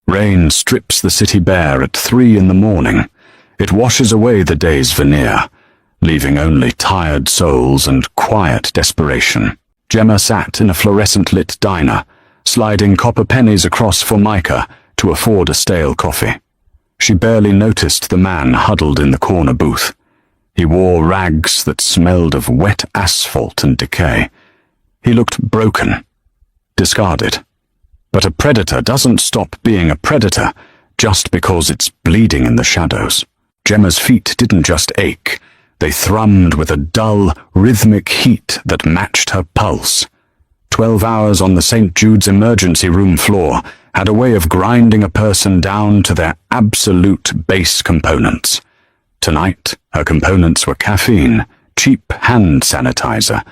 Rain strips the city bare at 3 in the morning. It washes away the day's veneer, leaving only tired souls and quiet desperation. Gemma sat in a fluorescent-lit diner, sliding copper pennies across Formica to afford a stale coffee. She barely noticed the man huddled in the corner booth. He wore rags that smelled of wet asphalt and decay. He looked broken, discarded. But a predator doesn't stop being a predator just because it's bleeding in the shadows. Gemma's feet didn't just ache. They thrummed with a dull, rhythmic heat that matched her pulse. 12 hours on the St. Jude's emergency room floor had a way of grinding a person down to their absolute base components. Tonight, her components were caffeine, cheap hand sanitizer,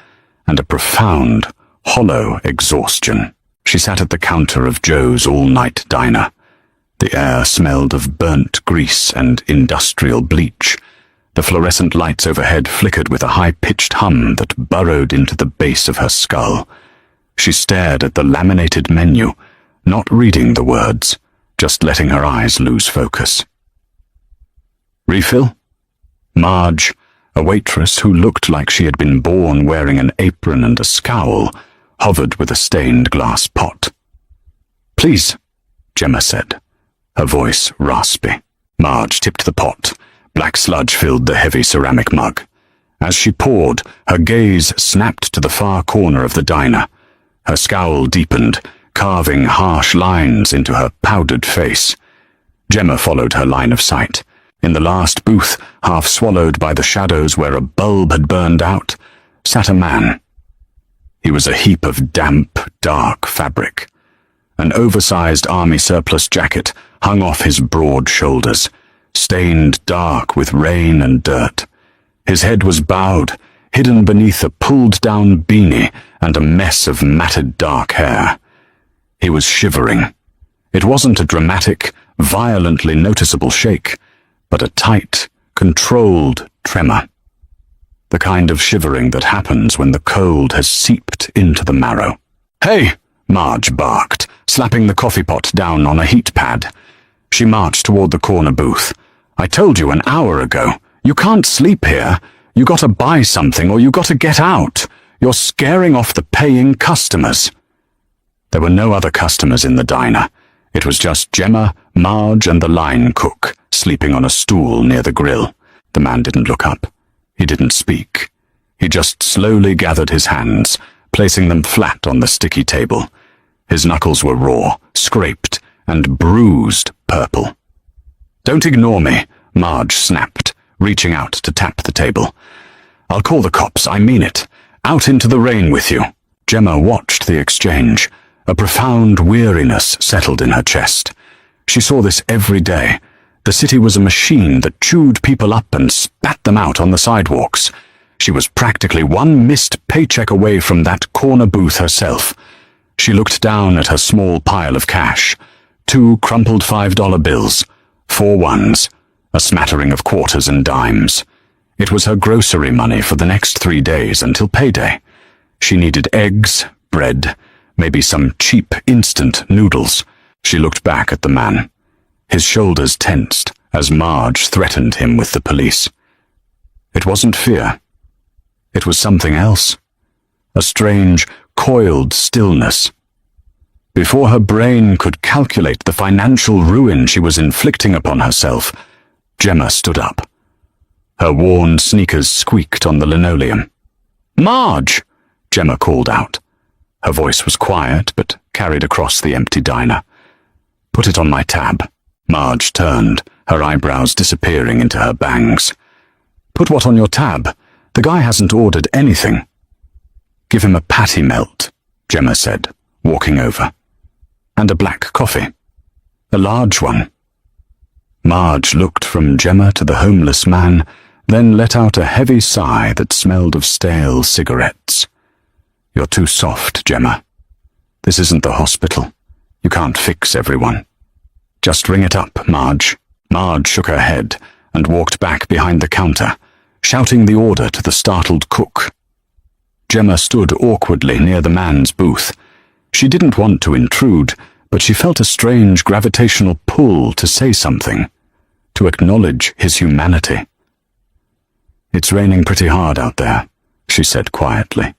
and a profound, hollow exhaustion. She sat at the counter of Joe's all-night diner. The air smelled of burnt grease and industrial bleach. The fluorescent lights overhead flickered with a high-pitched hum that burrowed into the base of her skull. She stared at the laminated menu, not reading the words, just letting her eyes lose focus. Refill? Marge, a waitress who looked like she had been born wearing an apron and a scowl, hovered with a stained glass pot. "Please," Gemma said, her voice raspy. Marge tipped the pot. Black sludge filled the heavy ceramic mug. As she poured, her gaze snapped to the far corner of the diner. Her scowl deepened, carving harsh lines into her powdered face. Gemma followed her line of sight. In the last booth, half swallowed by the shadows where a bulb had burned out, sat a man. He was a heap of damp, dark fabric. An oversized army surplus jacket hung off his broad shoulders, stained dark with rain and dirt. His head was bowed, hidden beneath a pulled-down beanie and a mess of matted dark hair. He was shivering. It wasn't a dramatic, violently noticeable shake, but a tight, controlled tremor. The kind of shivering that happens when the cold has seeped into the marrow. "Hey!" Marge barked, slapping the coffee pot down on a heat pad. She marched toward the corner booth. "I told you an hour ago. You can't sleep here. You gotta buy something or you gotta get out. You're scaring off the paying customers." There were no other customers in the diner. It was just Gemma, Marge, and the line cook, sleeping on a stool near the grill. The man didn't look up. He didn't speak. He just slowly gathered his hands, placing them flat on the sticky table. His knuckles were raw, scraped, and bruised purple. "Don't ignore me," Marge snapped, reaching out to tap the table. "I'll call the cops, I mean it. Out into the rain with you." Gemma watched the exchange. A profound weariness settled in her chest. She saw this every day. The city was a machine that chewed people up and spat them out on the sidewalks. She was practically one missed paycheck away from that corner booth herself. She looked down at her small pile of cash. 2 crumpled $5 bills, 4 ones, a smattering of quarters and dimes. It was her grocery money for the next 3 days until payday. She needed eggs, bread, maybe some cheap instant noodles. She looked back at the man. His shoulders tensed as Marge threatened him with the police. It wasn't fear. It was something else. A strange, coiled stillness. Before her brain could calculate the financial ruin she was inflicting upon herself, Gemma stood up. Her worn sneakers squeaked on the linoleum. "Marge!" Gemma called out. Her voice was quiet, but carried across the empty diner. "Put it on my tab." Marge turned, her eyebrows disappearing into her bangs. "Put what on your tab? The guy hasn't ordered anything." "Give him a patty melt," Gemma said, walking over. "And a black coffee. A large one." Marge looked from Gemma to the homeless man, then let out a heavy sigh that smelled of stale cigarettes. "You're too soft, Gemma. This isn't the hospital. You can't fix everyone. Just ring it up, Marge." Marge shook her head and walked back behind the counter, shouting the order to the startled cook. Gemma stood awkwardly near the man's booth. She didn't want to intrude, but she felt a strange gravitational pull to say something, to acknowledge his humanity. "It's raining pretty hard out there," she said quietly.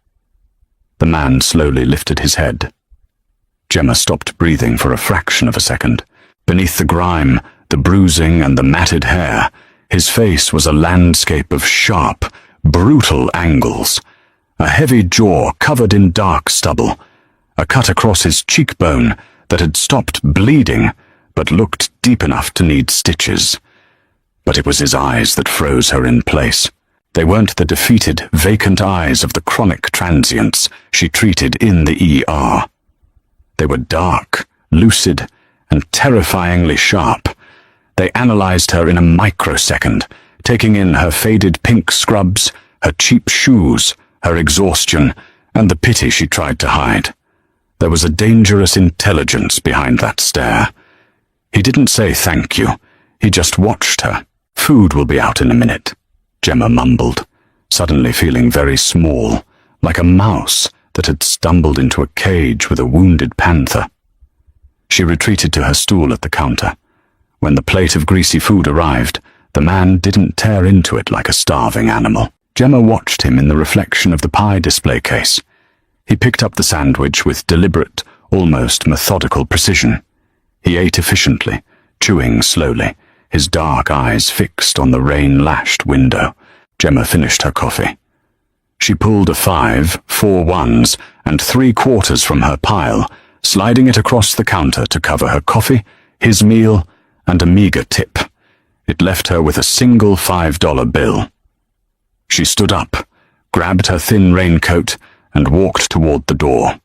The man slowly lifted his head. Gemma stopped breathing for a fraction of a second. Beneath the grime, the bruising and the matted hair, his face was a landscape of sharp, brutal angles. A heavy jaw covered in dark stubble, a cut across his cheekbone that had stopped bleeding but looked deep enough to need stitches. But it was his eyes that froze her in place. They weren't the defeated, vacant eyes of the chronic transients she treated in the ER. They were dark, lucid, and terrifyingly sharp. They analyzed her in a microsecond, taking in her faded pink scrubs, her cheap shoes, her exhaustion, and the pity she tried to hide. There was a dangerous intelligence behind that stare. He didn't say thank you. He just watched her. "Food will be out in a minute," Gemma mumbled, suddenly feeling very small, like a mouse that had stumbled into a cage with a wounded panther. She retreated to her stool at the counter. When the plate of greasy food arrived, the man didn't tear into it like a starving animal. Gemma watched him in the reflection of the pie display case. He picked up the sandwich with deliberate, almost methodical precision. He ate efficiently, chewing slowly, his dark eyes fixed on the rain-lashed window. Gemma finished her coffee. She pulled a 5, 4 ones, and 3 quarters from her pile, sliding it across the counter to cover her coffee, his meal, and a meager tip. It left her with a single $5 bill. She stood up, grabbed her thin raincoat, and walked toward the door.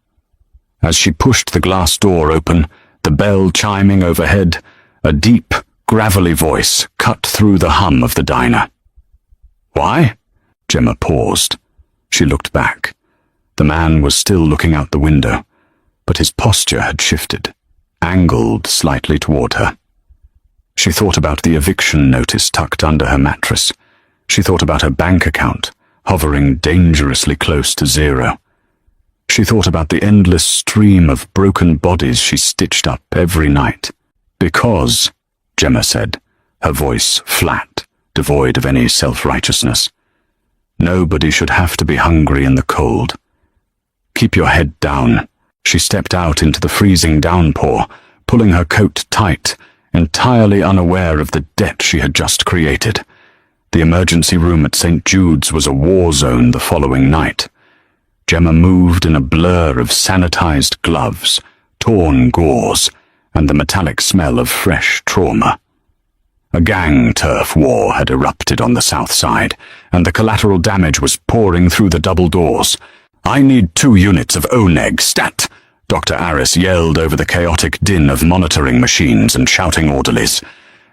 As she pushed the glass door open, the bell chiming overhead, a deep, gravelly voice cut through the hum of the diner. "Why?" Gemma paused. She looked back. The man was still looking out the window, but his posture had shifted, angled slightly toward her. She thought about the eviction notice tucked under her mattress. She thought about her bank account, hovering dangerously close to zero. She thought about the endless stream of broken bodies she stitched up every night. "Because," Gemma said, her voice flat, devoid of any self-righteousness, "nobody should have to be hungry in the cold. Keep your head down." She stepped out into the freezing downpour, pulling her coat tight, entirely unaware of the debt she had just created. The emergency room at St. Jude's was a war zone the following night. Gemma moved in a blur of sanitized gloves, torn gauze, and the metallic smell of fresh trauma. A gang turf war had erupted on the south side, and the collateral damage was pouring through the double doors. "I need 2 units of ONEG, stat!" Dr. Aris yelled over the chaotic din of monitoring machines and shouting orderlies.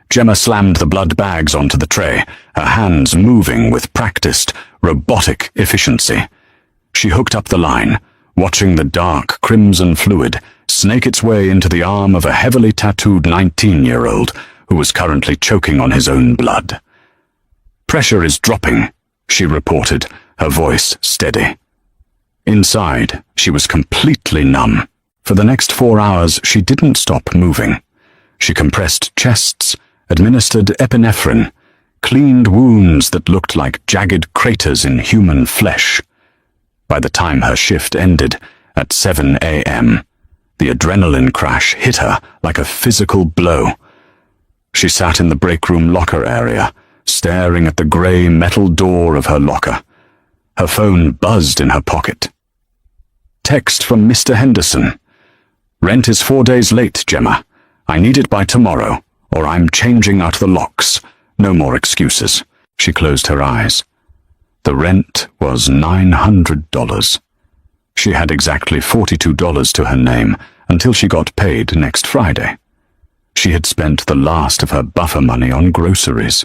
Gemma slammed the blood bags onto the tray, her hands moving with practiced, robotic efficiency. She hooked up the line, watching the dark, crimson fluid snake its way into the arm of a heavily tattooed 19-year-old who was currently choking on his own blood. "Pressure is dropping," she reported, her voice steady. Inside, she was completely numb. For the next 4 hours, she didn't stop moving. She compressed chests, administered epinephrine, cleaned wounds that looked like jagged craters in human flesh. By the time her shift ended, at 7 a.m., the adrenaline crash hit her like a physical blow. She sat in the break room locker area, staring at the grey metal door of her locker. Her phone buzzed in her pocket. Text from Mr. Henderson. "Rent is 4 days late, Gemma. I need it by tomorrow, or I'm changing out the locks. No more excuses." She closed her eyes. The rent was $900. She had exactly $42 to her name until she got paid next Friday. She had spent the last of her buffer money on groceries,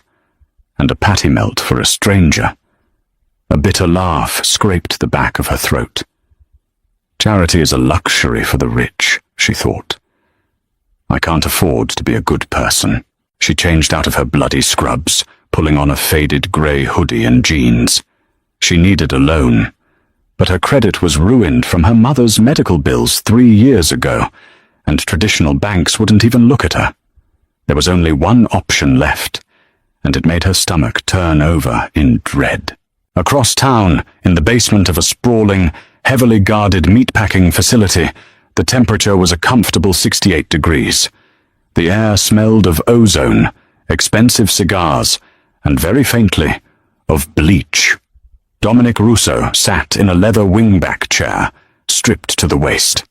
and a patty melt for a stranger. A bitter laugh scraped the back of her throat. Charity is a luxury for the rich, she thought. I can't afford to be a good person. She changed out of her bloody scrubs, pulling on a faded grey hoodie and jeans. She needed a loan, but her credit was ruined from her mother's medical bills 3 years ago, and traditional banks wouldn't even look at her. There was only one option left, and it made her stomach turn over in dread. Across town, in the basement of a sprawling, heavily guarded meatpacking facility, the temperature was a comfortable 68 degrees. The air smelled of ozone, expensive cigars, and very faintly, of bleach. Dominic Russo sat in a leather wingback chair, stripped to the waist.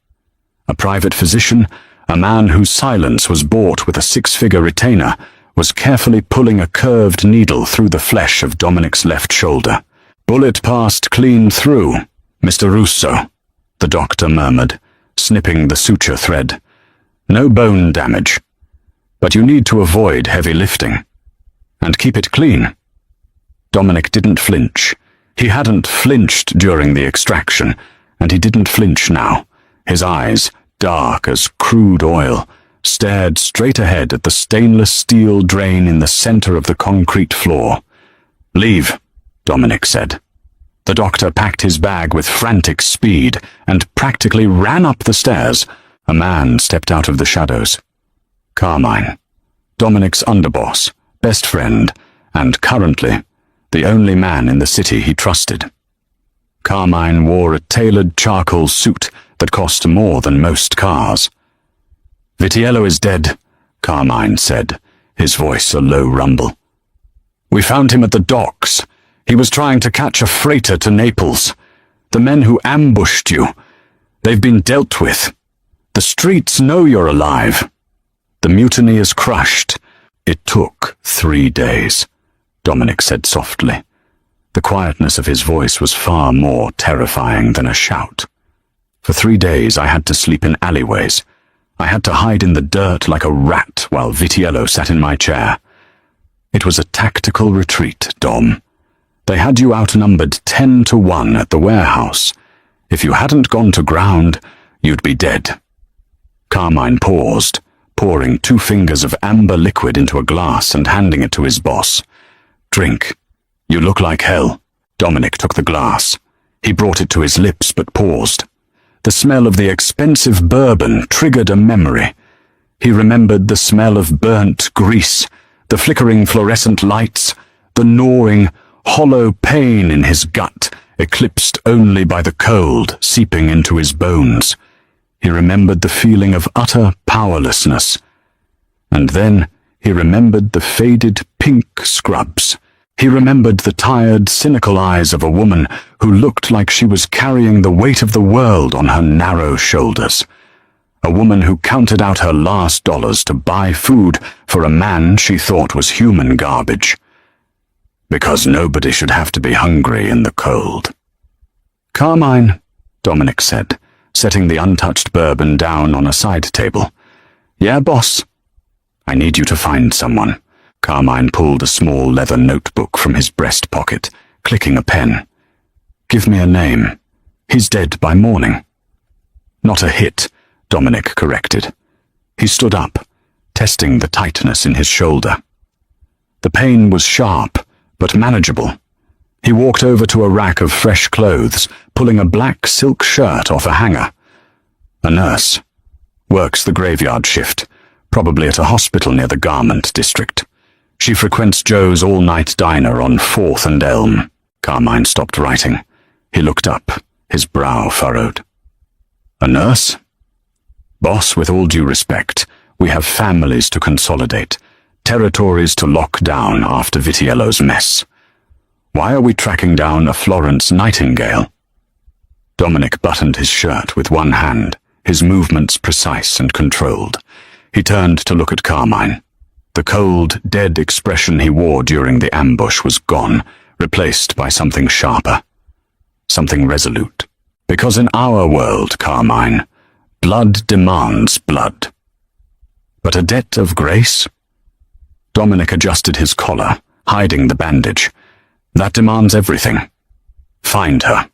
A private physician, a man whose silence was bought with a six-figure retainer, was carefully pulling a curved needle through the flesh of Dominic's left shoulder. "Bullet passed clean through, Mr. Russo," the doctor murmured, snipping the suture thread. "No bone damage. But you need to avoid heavy lifting. And keep it clean." Dominic didn't flinch. He hadn't flinched during the extraction, and he didn't flinch now. His eyes, dark as crude oil, stared straight ahead at the stainless steel drain in the center of the concrete floor. "Leave," Dominic said. The doctor packed his bag with frantic speed and practically ran up the stairs. A man stepped out of the shadows. Carmine, Dominic's underboss, best friend, and currently the only man in the city he trusted. Carmine wore a tailored charcoal suit that cost more than most cars. "Vitiello is dead," Carmine said, his voice a low rumble. "We found him at the docks. He was trying to catch a freighter to Naples. The men who ambushed you, they've been dealt with. The streets know you're alive. The mutiny is crushed. It took 3 days," Dominic said softly. The quietness of his voice was far more terrifying than a shout. "For 3 days I had to sleep in alleyways. I had to hide in the dirt like a rat while Vitiello sat in my chair. It was a tactical retreat, Dom. They had you outnumbered 10-1 at the warehouse. If you hadn't gone to ground, you'd be dead." Carmine paused, pouring 2 fingers of amber liquid into a glass and handing it to his boss. "Drink. You look like hell." Dominic took the glass. He brought it to his lips but paused. The smell of the expensive bourbon triggered a memory. He remembered the smell of burnt grease, the flickering fluorescent lights, the gnawing, hollow pain in his gut, eclipsed only by the cold seeping into his bones. He remembered the feeling of utter powerlessness. And then he remembered the faded pink scrubs. He remembered the tired, cynical eyes of a woman who looked like she was carrying the weight of the world on her narrow shoulders. A woman who counted out her last dollars to buy food for a man she thought was human garbage. Because nobody should have to be hungry in the cold. "Carmine," Dominic said, setting the untouched bourbon down on a side table. "Yeah, boss?" "I need you to find someone." Carmine pulled a small leather notebook from his breast pocket, clicking a pen. "Give me a name. He's dead by morning." "Not a hit," Dominic corrected. He stood up, testing the tightness in his shoulder. The pain was sharp, but manageable. He walked over to a rack of fresh clothes, pulling a black silk shirt off a hanger. "A nurse. Works the graveyard shift, probably at a hospital near the garment district. She frequents Joe's all-night diner on 4th and Elm." Carmine stopped writing. He looked up, his brow furrowed. "A nurse? Boss, with all due respect, we have families to consolidate, territories to lock down after Vitiello's mess. Why are we tracking down a Florence Nightingale?" Dominic buttoned his shirt with one hand, his movements precise and controlled. He turned to look at Carmine. The cold, dead expression he wore during the ambush was gone, replaced by something sharper, something resolute. Because in our world, Carmine, blood demands blood. But a debt of grace? Dominic adjusted his collar, hiding the bandage. That demands everything. Find her.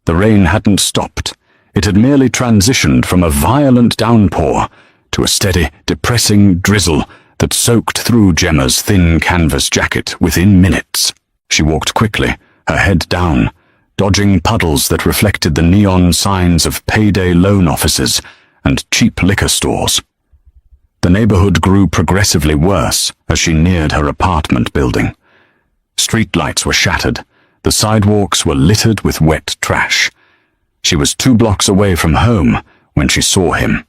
The rain hadn't stopped. It had merely transitioned from a violent downpour to a steady, depressing drizzle that soaked through Gemma's thin canvas jacket within minutes. She walked quickly, her head down, dodging puddles that reflected the neon signs of payday loan offices and cheap liquor stores. The neighborhood grew progressively worse as she neared her apartment building. Streetlights were shattered. The sidewalks were littered with wet trash. She was 2 blocks away from home when she saw him.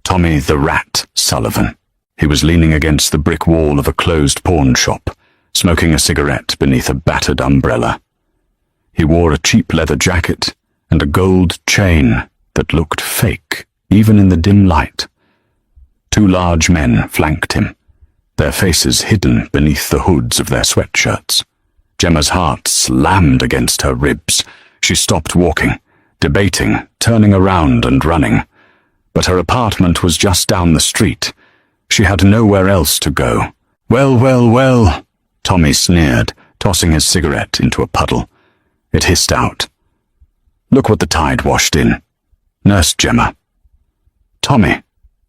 Tommy the Rat Sullivan. He was leaning against the brick wall of a closed pawn shop, smoking a cigarette beneath a battered umbrella. He wore a cheap leather jacket and a gold chain that looked fake, even in the dim light. 2 large men flanked him, their faces hidden beneath the hoods of their sweatshirts. Gemma's heart slammed against her ribs. She stopped walking, debating, turning around and running. But her apartment was just down the street. She had nowhere else to go. "Well, well, well," Tommy sneered, tossing his cigarette into a puddle. It hissed out. "Look what the tide washed in," nursed Gemma. "Tommy,"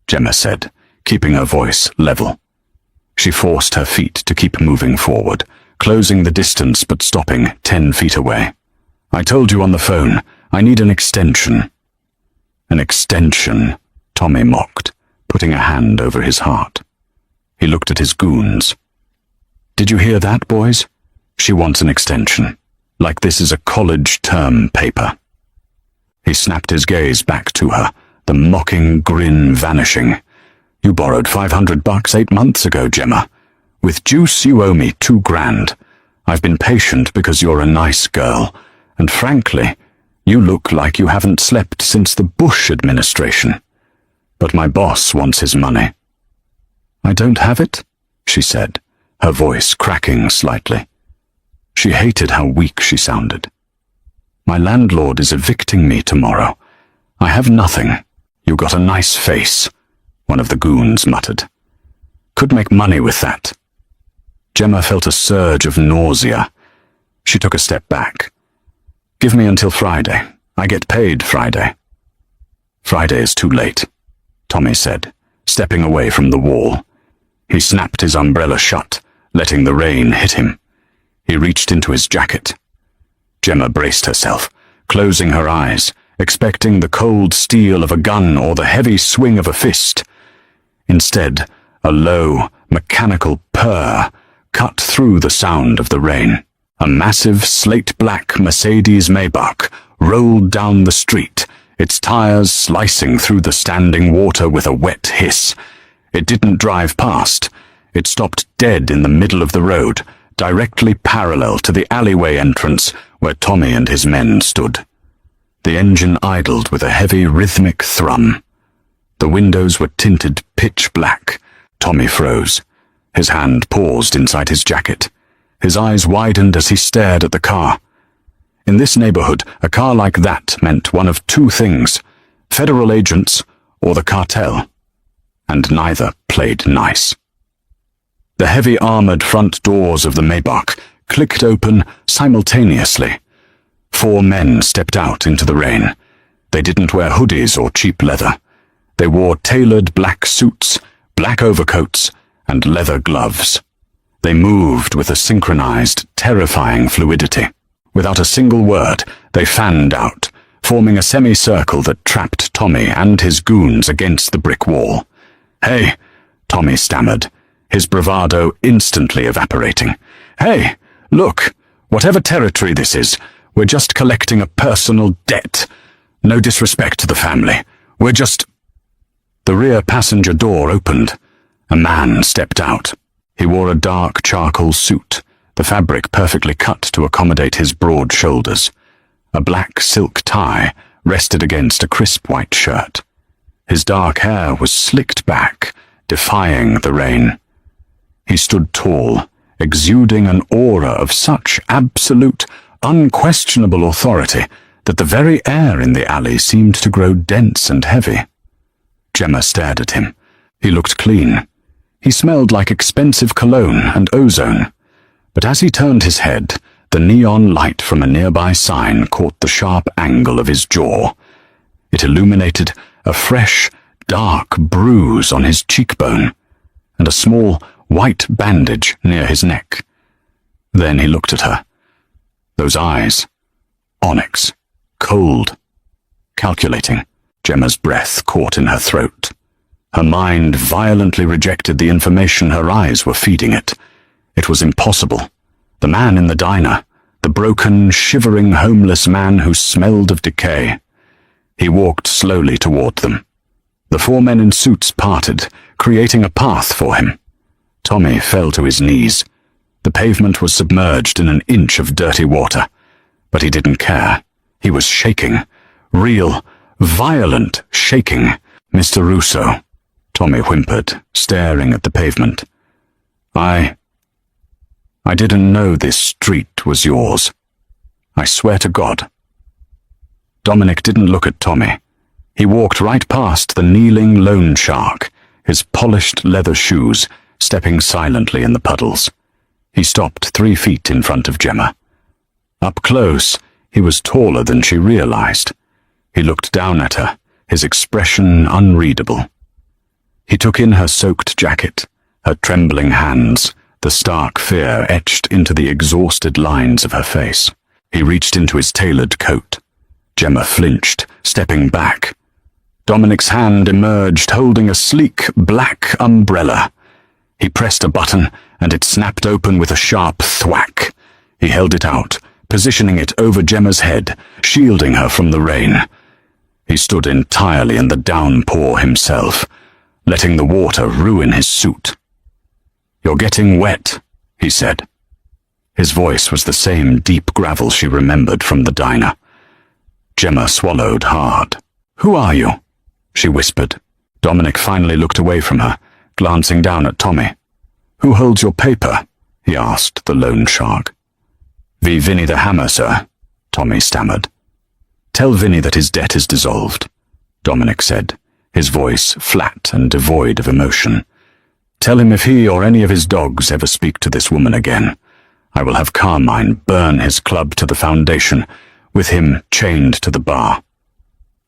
Gemma said, keeping her voice level. She forced her feet to keep moving forward, closing the distance but stopping 10 feet away. "I told you on the phone, I need an extension." "An extension," Tommy mocked, putting a hand over his heart. He looked at his goons. "Did you hear that, boys? She wants an extension, like this is a college term paper." He snapped his gaze back to her, the mocking grin vanishing. "You borrowed $500 8 months ago, Gemma. With juice you owe me $2,000. I've been patient because you're a nice girl, and frankly, you look like you haven't slept since the Bush administration. But my boss wants his money." "I don't have it," she said, her voice cracking slightly. She hated how weak she sounded. "My landlord is evicting me tomorrow. I have nothing." "You got a nice face," one of the goons muttered. "Could make money with that." Gemma felt a surge of nausea. She took a step back. "Give me until Friday. I get paid Friday." "Friday is too late," Tommy said, stepping away from the wall. He snapped his umbrella shut, letting the rain hit him. He reached into his jacket. Gemma braced herself, closing her eyes, expecting the cold steel of a gun or the heavy swing of a fist. Instead, a low, mechanical purr cut through the sound of the rain. A massive slate-black Mercedes Maybach rolled down the street, its tires slicing through the standing water with a wet hiss. It didn't drive past. It stopped dead in the middle of the road, directly parallel to the alleyway entrance where Tommy and his men stood. The engine idled with a heavy rhythmic thrum. The windows were tinted pitch black. Tommy froze. His hand paused inside his jacket. His eyes widened as he stared at the car. In this neighborhood, a car like that meant one of 2 things: federal agents or the cartel. And neither played nice. The heavy armored front doors of the Maybach clicked open simultaneously. 4 men stepped out into the rain. They didn't wear hoodies or cheap leather. They wore tailored black suits, black overcoats, and leather gloves. They moved with a synchronized, terrifying fluidity. Without a single word, they fanned out, forming a semicircle that trapped Tommy and his goons against the brick wall. "Hey," Tommy stammered, his bravado instantly evaporating. "Hey, look, whatever territory this is, we're just collecting a personal debt. No disrespect to the family. We're just—" The rear passenger door opened. A man stepped out. He wore a dark charcoal suit, the fabric perfectly cut to accommodate his broad shoulders. A black silk tie rested against a crisp white shirt. His dark hair was slicked back, defying the rain. He stood tall, exuding an aura of such absolute, unquestionable authority that the very air in the alley seemed to grow dense and heavy. Gemma stared at him. He looked clean. He smelled like expensive cologne and ozone. But as he turned his head, the neon light from a nearby sign caught the sharp angle of his jaw. It illuminated a fresh, dark bruise on his cheekbone and a small, white bandage near his neck. Then he looked at her. Those eyes, onyx, cold, calculating. Gemma's breath caught in her throat. Her mind violently rejected the information her eyes were feeding it. It was impossible. The man in the diner, the broken, shivering, homeless man who smelled of decay. He walked slowly toward them. The four men in suits parted, creating a path for him. Tommy fell to his knees. The pavement was submerged in an inch of dirty water. But he didn't care. He was shaking. Real, violent shaking. "Mr. Russo," Tommy whimpered, staring at the pavement. I didn't know this street was yours. I swear to God." Dominic didn't look at Tommy. He walked right past the kneeling loan shark, his polished leather shoes stepping silently in the puddles. He stopped 3 feet in front of Gemma. Up close, he was taller than she realized. He looked down at her, his expression unreadable. He took in her soaked jacket, her trembling hands, the stark fear etched into the exhausted lines of her face. He reached into his tailored coat. Gemma flinched, stepping back. Dominic's hand emerged, holding a sleek, black umbrella. He pressed a button, and it snapped open with a sharp thwack. He held it out, positioning it over Gemma's head, shielding her from the rain. He stood entirely in the downpour himself, letting the water ruin his suit. "You're getting wet," he said. His voice was the same deep gravel she remembered from the diner. Gemma swallowed hard. "Who are you?" she whispered. Dominic finally looked away from her, glancing down at Tommy. "Who holds your paper?" he asked the loan shark. "V. Vinny the Hammer, sir," Tommy stammered. "Tell Vinny that his debt is dissolved," Dominic said, his voice flat and devoid of emotion. "Tell him if he or any of his dogs ever speak to this woman again, I will have Carmine burn his club to the foundation, with him chained to the bar.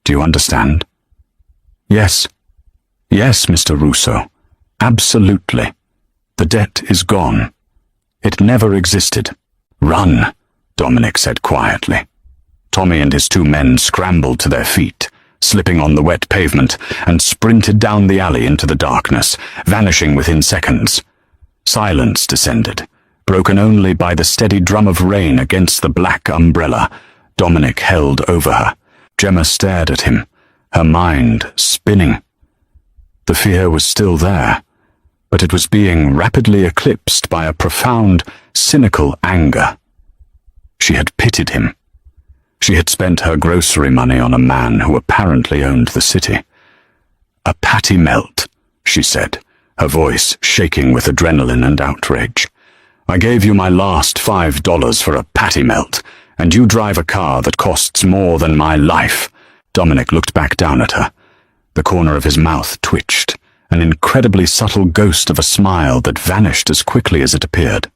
Do you understand?" "Yes. Yes, Mr. Russo. Absolutely. The debt is gone. It never existed." "Run," Dominic said quietly. Tommy and his 2 men scrambled to their feet, slipping on the wet pavement, and sprinted down the alley into the darkness, vanishing within seconds. Silence descended, broken only by the steady drum of rain against the black umbrella Dominic held over her. Gemma stared at him, her mind spinning. The fear was still there, but it was being rapidly eclipsed by a profound, cynical anger. She had pitied him. She had spent her grocery money on a man who apparently owned the city. "A patty melt," she said, her voice shaking with adrenaline and outrage. "I gave you my last $5 for a patty melt, and you drive a car that costs more than my life." Dominic looked back down at her. The corner of his mouth twitched, an incredibly subtle ghost of a smile that vanished as quickly as it appeared.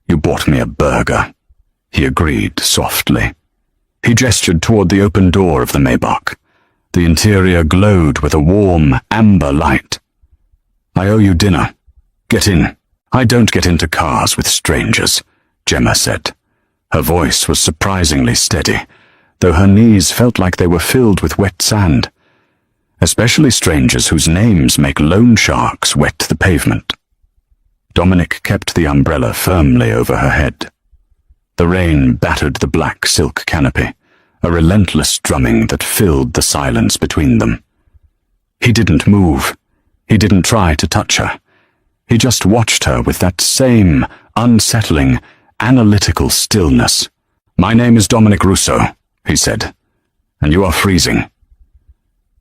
"You bought me a burger," he agreed softly. He gestured toward the open door of the Maybach. The interior glowed with a warm, amber light. "I owe you dinner. Get in." "I don't get into cars with strangers," Gemma said. Her voice was surprisingly steady, though her knees felt like they were filled with wet sand. "Especially strangers whose names make loan sharks wet the pavement." Dominic kept the umbrella firmly over her head. The rain battered the black silk canopy, a relentless drumming that filled the silence between them. He didn't move. He didn't try to touch her. He just watched her with that same unsettling, analytical stillness. "My name is Dominic Russo," he said, "and you are freezing."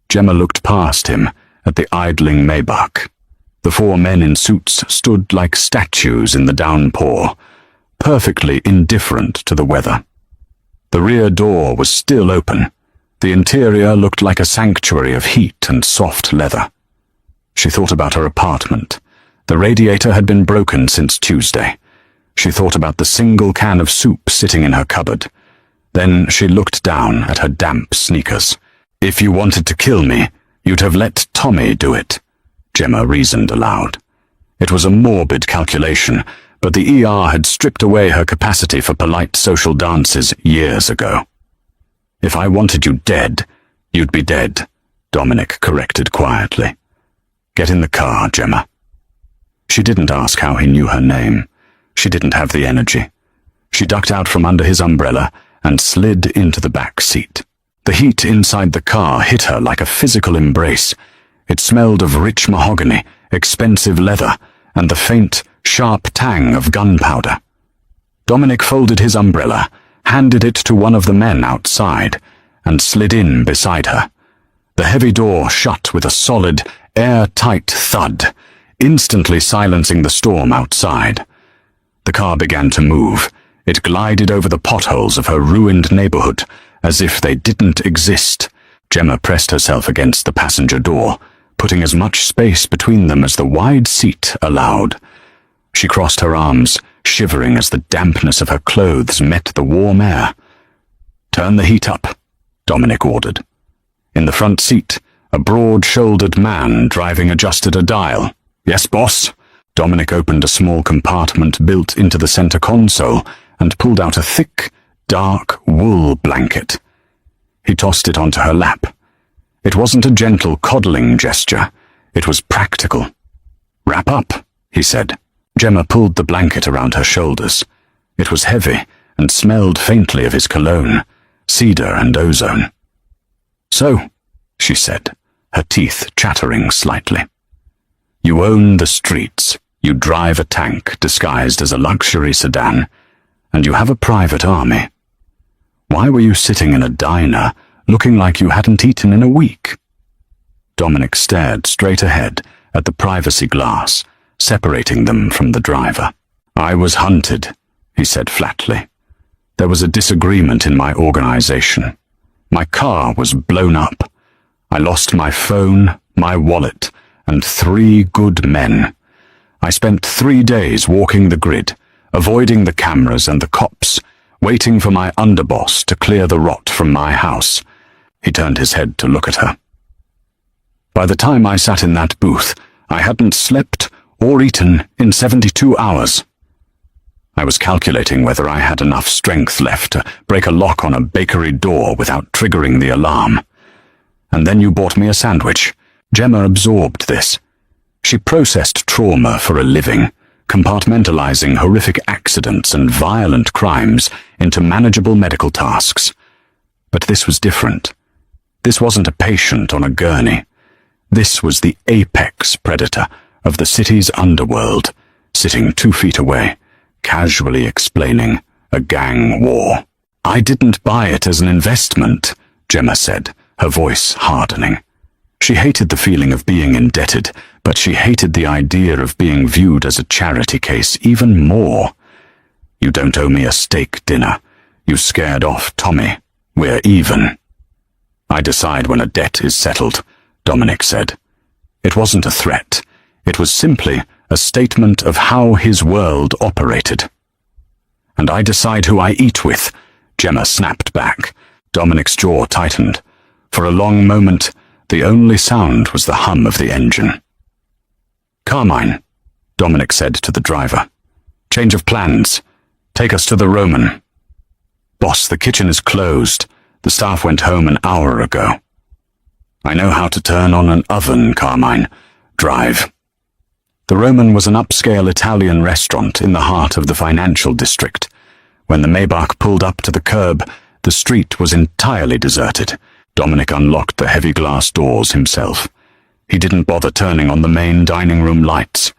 Gemma looked past him at the idling Maybach. The 4 men in suits stood like statues in the downpour, perfectly indifferent to the weather. The rear door was still open. The interior looked like a sanctuary of heat and soft leather. She thought about her apartment. The radiator had been broken since Tuesday. She thought about the single can of soup sitting in her cupboard. Then she looked down at her damp sneakers. "If you wanted to kill me, you'd have let Tommy do it," Gemma reasoned aloud. It was a morbid calculation, but the ER had stripped away her capacity for polite social dances years ago. "If I wanted you dead, You'd be dead, Dominic corrected quietly. Get in the car, Gemma. She didn't ask how he knew her name. She didn't have the energy. She ducked out from under his umbrella and slid into the back seat. The heat inside the car hit her like a physical embrace. It smelled of rich mahogany, expensive leather, and the faint, sharp tang of gunpowder. Dominic folded his umbrella, handed it to one of the men outside, and slid in beside her. The heavy door shut with a solid, air-tight thud, instantly silencing the storm outside. The car began to move. It glided over the potholes of her ruined neighborhood, as if they didn't exist. Gemma pressed herself against the passenger door, putting as much space between them as the wide seat allowed. She crossed her arms, shivering as the dampness of her clothes met the warm air. "Turn the heat up," Dominic ordered. In the front seat, a broad-shouldered man driving adjusted a dial. "Yes, boss." Dominic opened a small compartment built into the center console and pulled out a thick, dark wool blanket. He tossed it onto her lap. It wasn't a gentle coddling gesture. It was practical. "Wrap up," he said. Gemma pulled the blanket around her shoulders. It was heavy and smelled faintly of his cologne, cedar and ozone. "So," she said, her teeth chattering slightly. "You own the streets, you drive a tank disguised as a luxury sedan, and you have a private army. Why were you sitting in a diner, looking like you hadn't eaten in a week?" Dominic stared straight ahead at the privacy glass, separating them from the driver. "I was hunted," he said flatly. "There was a disagreement in my organization. My car was blown up. I lost my phone, my wallet, and 3 good men. I spent 3 days walking the grid, avoiding the cameras and the cops, waiting for my underboss to clear the rot from my house." He turned his head to look at her. "By the time I sat in that booth, I hadn't slept or eaten in 72 hours. I was calculating whether I had enough strength left to break a lock on a bakery door without triggering the alarm. And then you bought me a sandwich." Gemma absorbed this. She processed trauma for a living, compartmentalizing horrific accidents and violent crimes into manageable medical tasks. But this was different. This wasn't a patient on a gurney. This was the apex predator of the city's underworld, sitting 2 feet away, casually explaining a gang war. "I didn't buy it as an investment," Gemma said, her voice hardening. She hated the feeling of being indebted, but she hated the idea of being viewed as a charity case even more. "You don't owe me a steak dinner. You scared off Tommy. We're even." "I decide when a debt is settled," Dominic said. It wasn't a threat. It was simply a statement of how his world operated. "And I decide who I eat with," Gemma snapped back. Dominic's jaw tightened. For a long moment, the only sound was the hum of the engine. "Carmine," Dominic said to the driver. "Change of plans. Take us to the Roman." "Boss, the kitchen is closed. The staff went home an hour ago." "I know how to turn on an oven, Carmine. Drive." The Roman was an upscale Italian restaurant in the heart of the financial district. When the Maybach pulled up to the curb, the street was entirely deserted. Dominic unlocked the heavy glass doors himself. He didn't bother turning on the main dining room lights.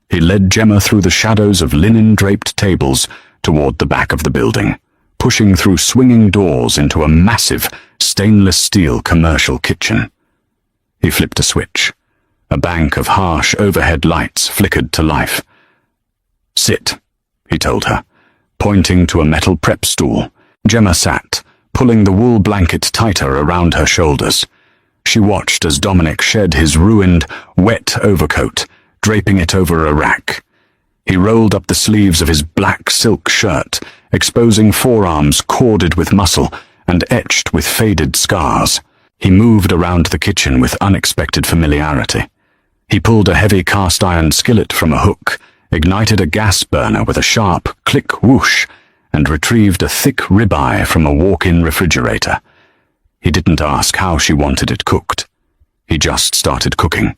He led Gemma through the shadows of linen-draped tables toward the back of the building, pushing through swinging doors into a massive, stainless steel commercial kitchen. He flipped a switch. A bank of harsh overhead lights flickered to life. "Sit," he told her, pointing to a metal prep stool. Gemma sat, pulling the wool blanket tighter around her shoulders. She watched as Dominic shed his ruined, wet overcoat, draping it over a rack. He rolled up the sleeves of his black silk shirt, exposing forearms corded with muscle and etched with faded scars. He moved around the kitchen with unexpected familiarity. He pulled a heavy cast-iron skillet from a hook, ignited a gas burner with a sharp click whoosh, and retrieved a thick ribeye from a walk-in refrigerator. He didn't ask how she wanted it cooked. He just started cooking.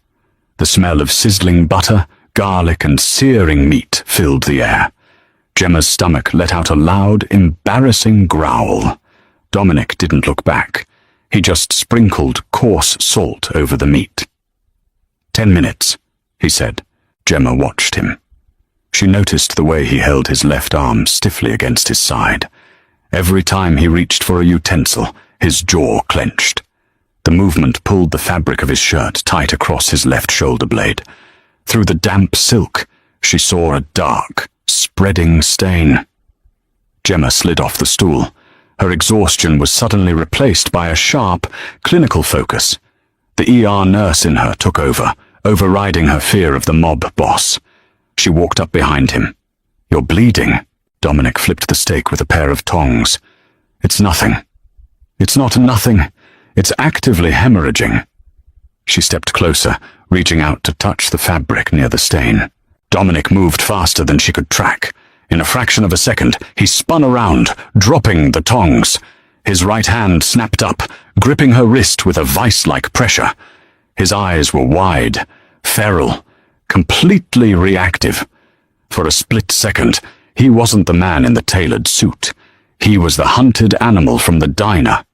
The smell of sizzling butter, garlic, and searing meat filled the air. Gemma's stomach let out a loud, embarrassing growl. Dominic didn't look back. He just sprinkled coarse salt over the meat. 10 minutes, he said. Gemma watched him. She noticed the way he held his left arm stiffly against his side. Every time he reached for a utensil, his jaw clenched. The movement pulled the fabric of his shirt tight across his left shoulder blade. Through the damp silk, she saw a dark, spreading stain. Gemma slid off the stool. Her exhaustion was suddenly replaced by a sharp, clinical focus. The ER nurse in her took over, overriding her fear of the mob boss. She walked up behind him. "You're bleeding." Dominic flipped the steak with a pair of tongs. "It's nothing." "It's not nothing. It's actively hemorrhaging." She stepped closer, reaching out to touch the fabric near the stain. Dominic moved faster than she could track. In a fraction of a second, he spun around, dropping the tongs. His right hand snapped up, gripping her wrist with a vice-like pressure. His eyes were wide, feral, completely reactive. For a split second, he wasn't the man in the tailored suit. He was the hunted animal from the diner.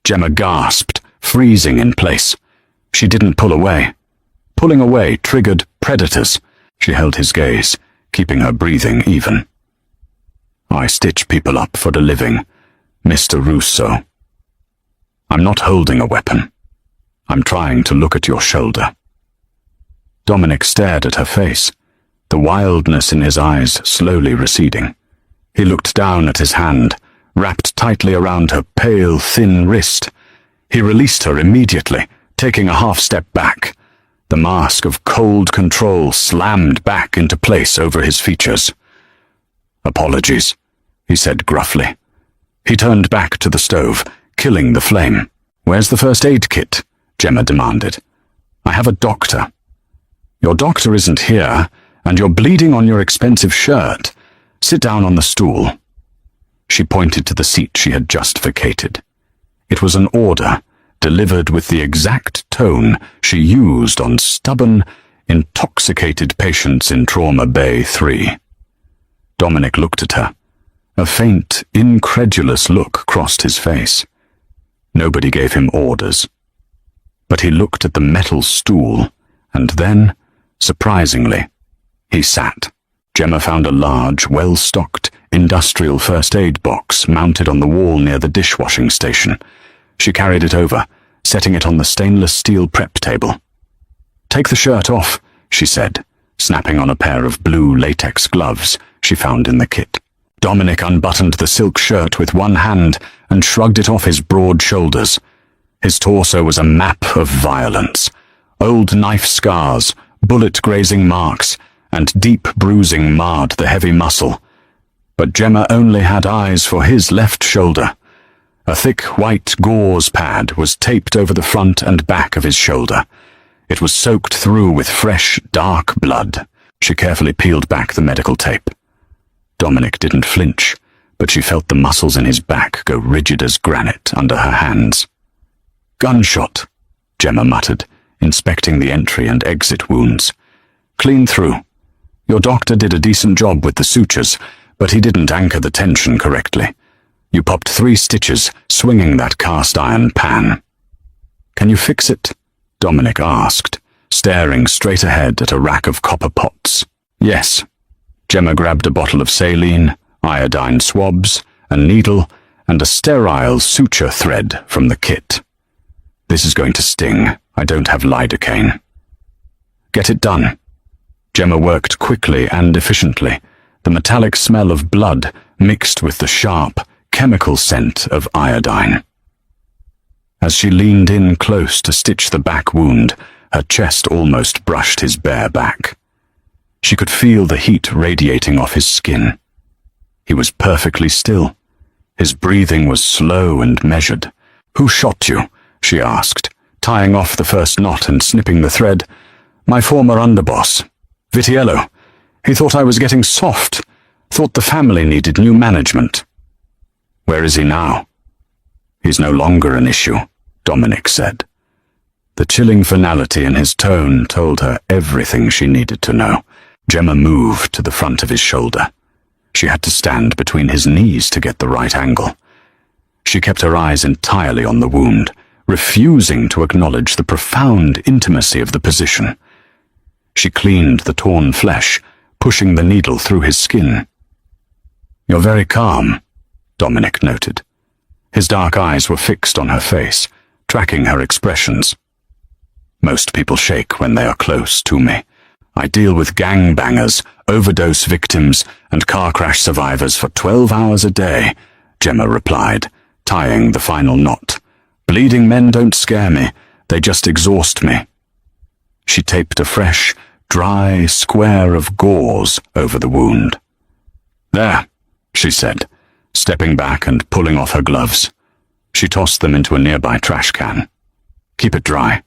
Gemma gasped, freezing in place. She didn't pull away. Pulling away triggered predators. She held his gaze, keeping her breathing even. "I stitch people up for the living, Mr. Russo. I'm not holding a weapon. I'm trying to look at your shoulder." Dominic stared at her face, the wildness in his eyes slowly receding. He looked down at his hand, wrapped tightly around her pale, thin wrist. He released her immediately, taking a half step back. The mask of cold control slammed back into place over his features. "Apologies," he said gruffly. He turned back to the stove, killing the flame. "Where's the first aid kit?" Gemma demanded. "I have a doctor." "Your doctor isn't here, and you're bleeding on your expensive shirt. Sit down on the stool." She pointed to the seat she had just vacated. It was an order, delivered with the exact tone she used on stubborn, intoxicated patients in Trauma Bay 3. Dominic looked at her. A faint, incredulous look crossed his face. Nobody gave him orders. But he looked at the metal stool, and then, surprisingly, he sat. Gemma found a large, well-stocked, industrial first aid box mounted on the wall near the dishwashing station. She carried it over, setting it on the stainless steel prep table. "Take the shirt off," she said, snapping on a pair of blue latex gloves she found in the kit. Dominic unbuttoned the silk shirt with one hand and shrugged it off his broad shoulders. His torso was a map of violence. Old knife scars, bullet-grazing marks, and deep bruising marred the heavy muscle. But Gemma only had eyes for his left shoulder. A thick white gauze pad was taped over the front and back of his shoulder. It was soaked through with fresh, dark blood. She carefully peeled back the medical tape. Dominic didn't flinch, but she felt the muscles in his back go rigid as granite under her hands. "Gunshot," Gemma muttered, inspecting the entry and exit wounds. "Clean through. Your doctor did a decent job with the sutures, but he didn't anchor the tension correctly. You popped 3 stitches, swinging that cast-iron pan." "Can you fix it?" Dominic asked, staring straight ahead at a rack of copper pots. "Yes." Gemma grabbed a bottle of saline, iodine swabs, a needle, and a sterile suture thread from the kit. "This is going to sting. I don't have lidocaine." "Get it done." Gemma worked quickly and efficiently, the metallic smell of blood mixed with the sharp, chemical scent of iodine. As she leaned in close to stitch the back wound, her chest almost brushed his bare back. She could feel the heat radiating off his skin. He was perfectly still. His breathing was slow and measured. "Who shot you?" she asked, tying off the first knot and snipping the thread. "My former underboss, Vitiello. He thought I was getting soft, thought the family needed new management." "Where is he now?" He's no longer an issue, Dominic said. The chilling finality in his tone told her everything she needed to know. Gemma moved to the front of his shoulder. She had to stand between his knees to get the right angle. She kept her eyes entirely on the wound, refusing to acknowledge the profound intimacy of the position. She cleaned the torn flesh, pushing the needle through his skin. "You're very calm," Dominic noted. His dark eyes were fixed on her face, tracking her expressions. "Most people shake when they are close to me. I deal with gangbangers, overdose victims, and car crash survivors for 12 hours a day," Gemma replied, tying the final knot. "Bleeding men don't scare me, they just exhaust me." She taped a fresh, dry square of gauze over the wound. "There," she said, stepping back and pulling off her gloves. She tossed them into a nearby trash can. "Keep it dry.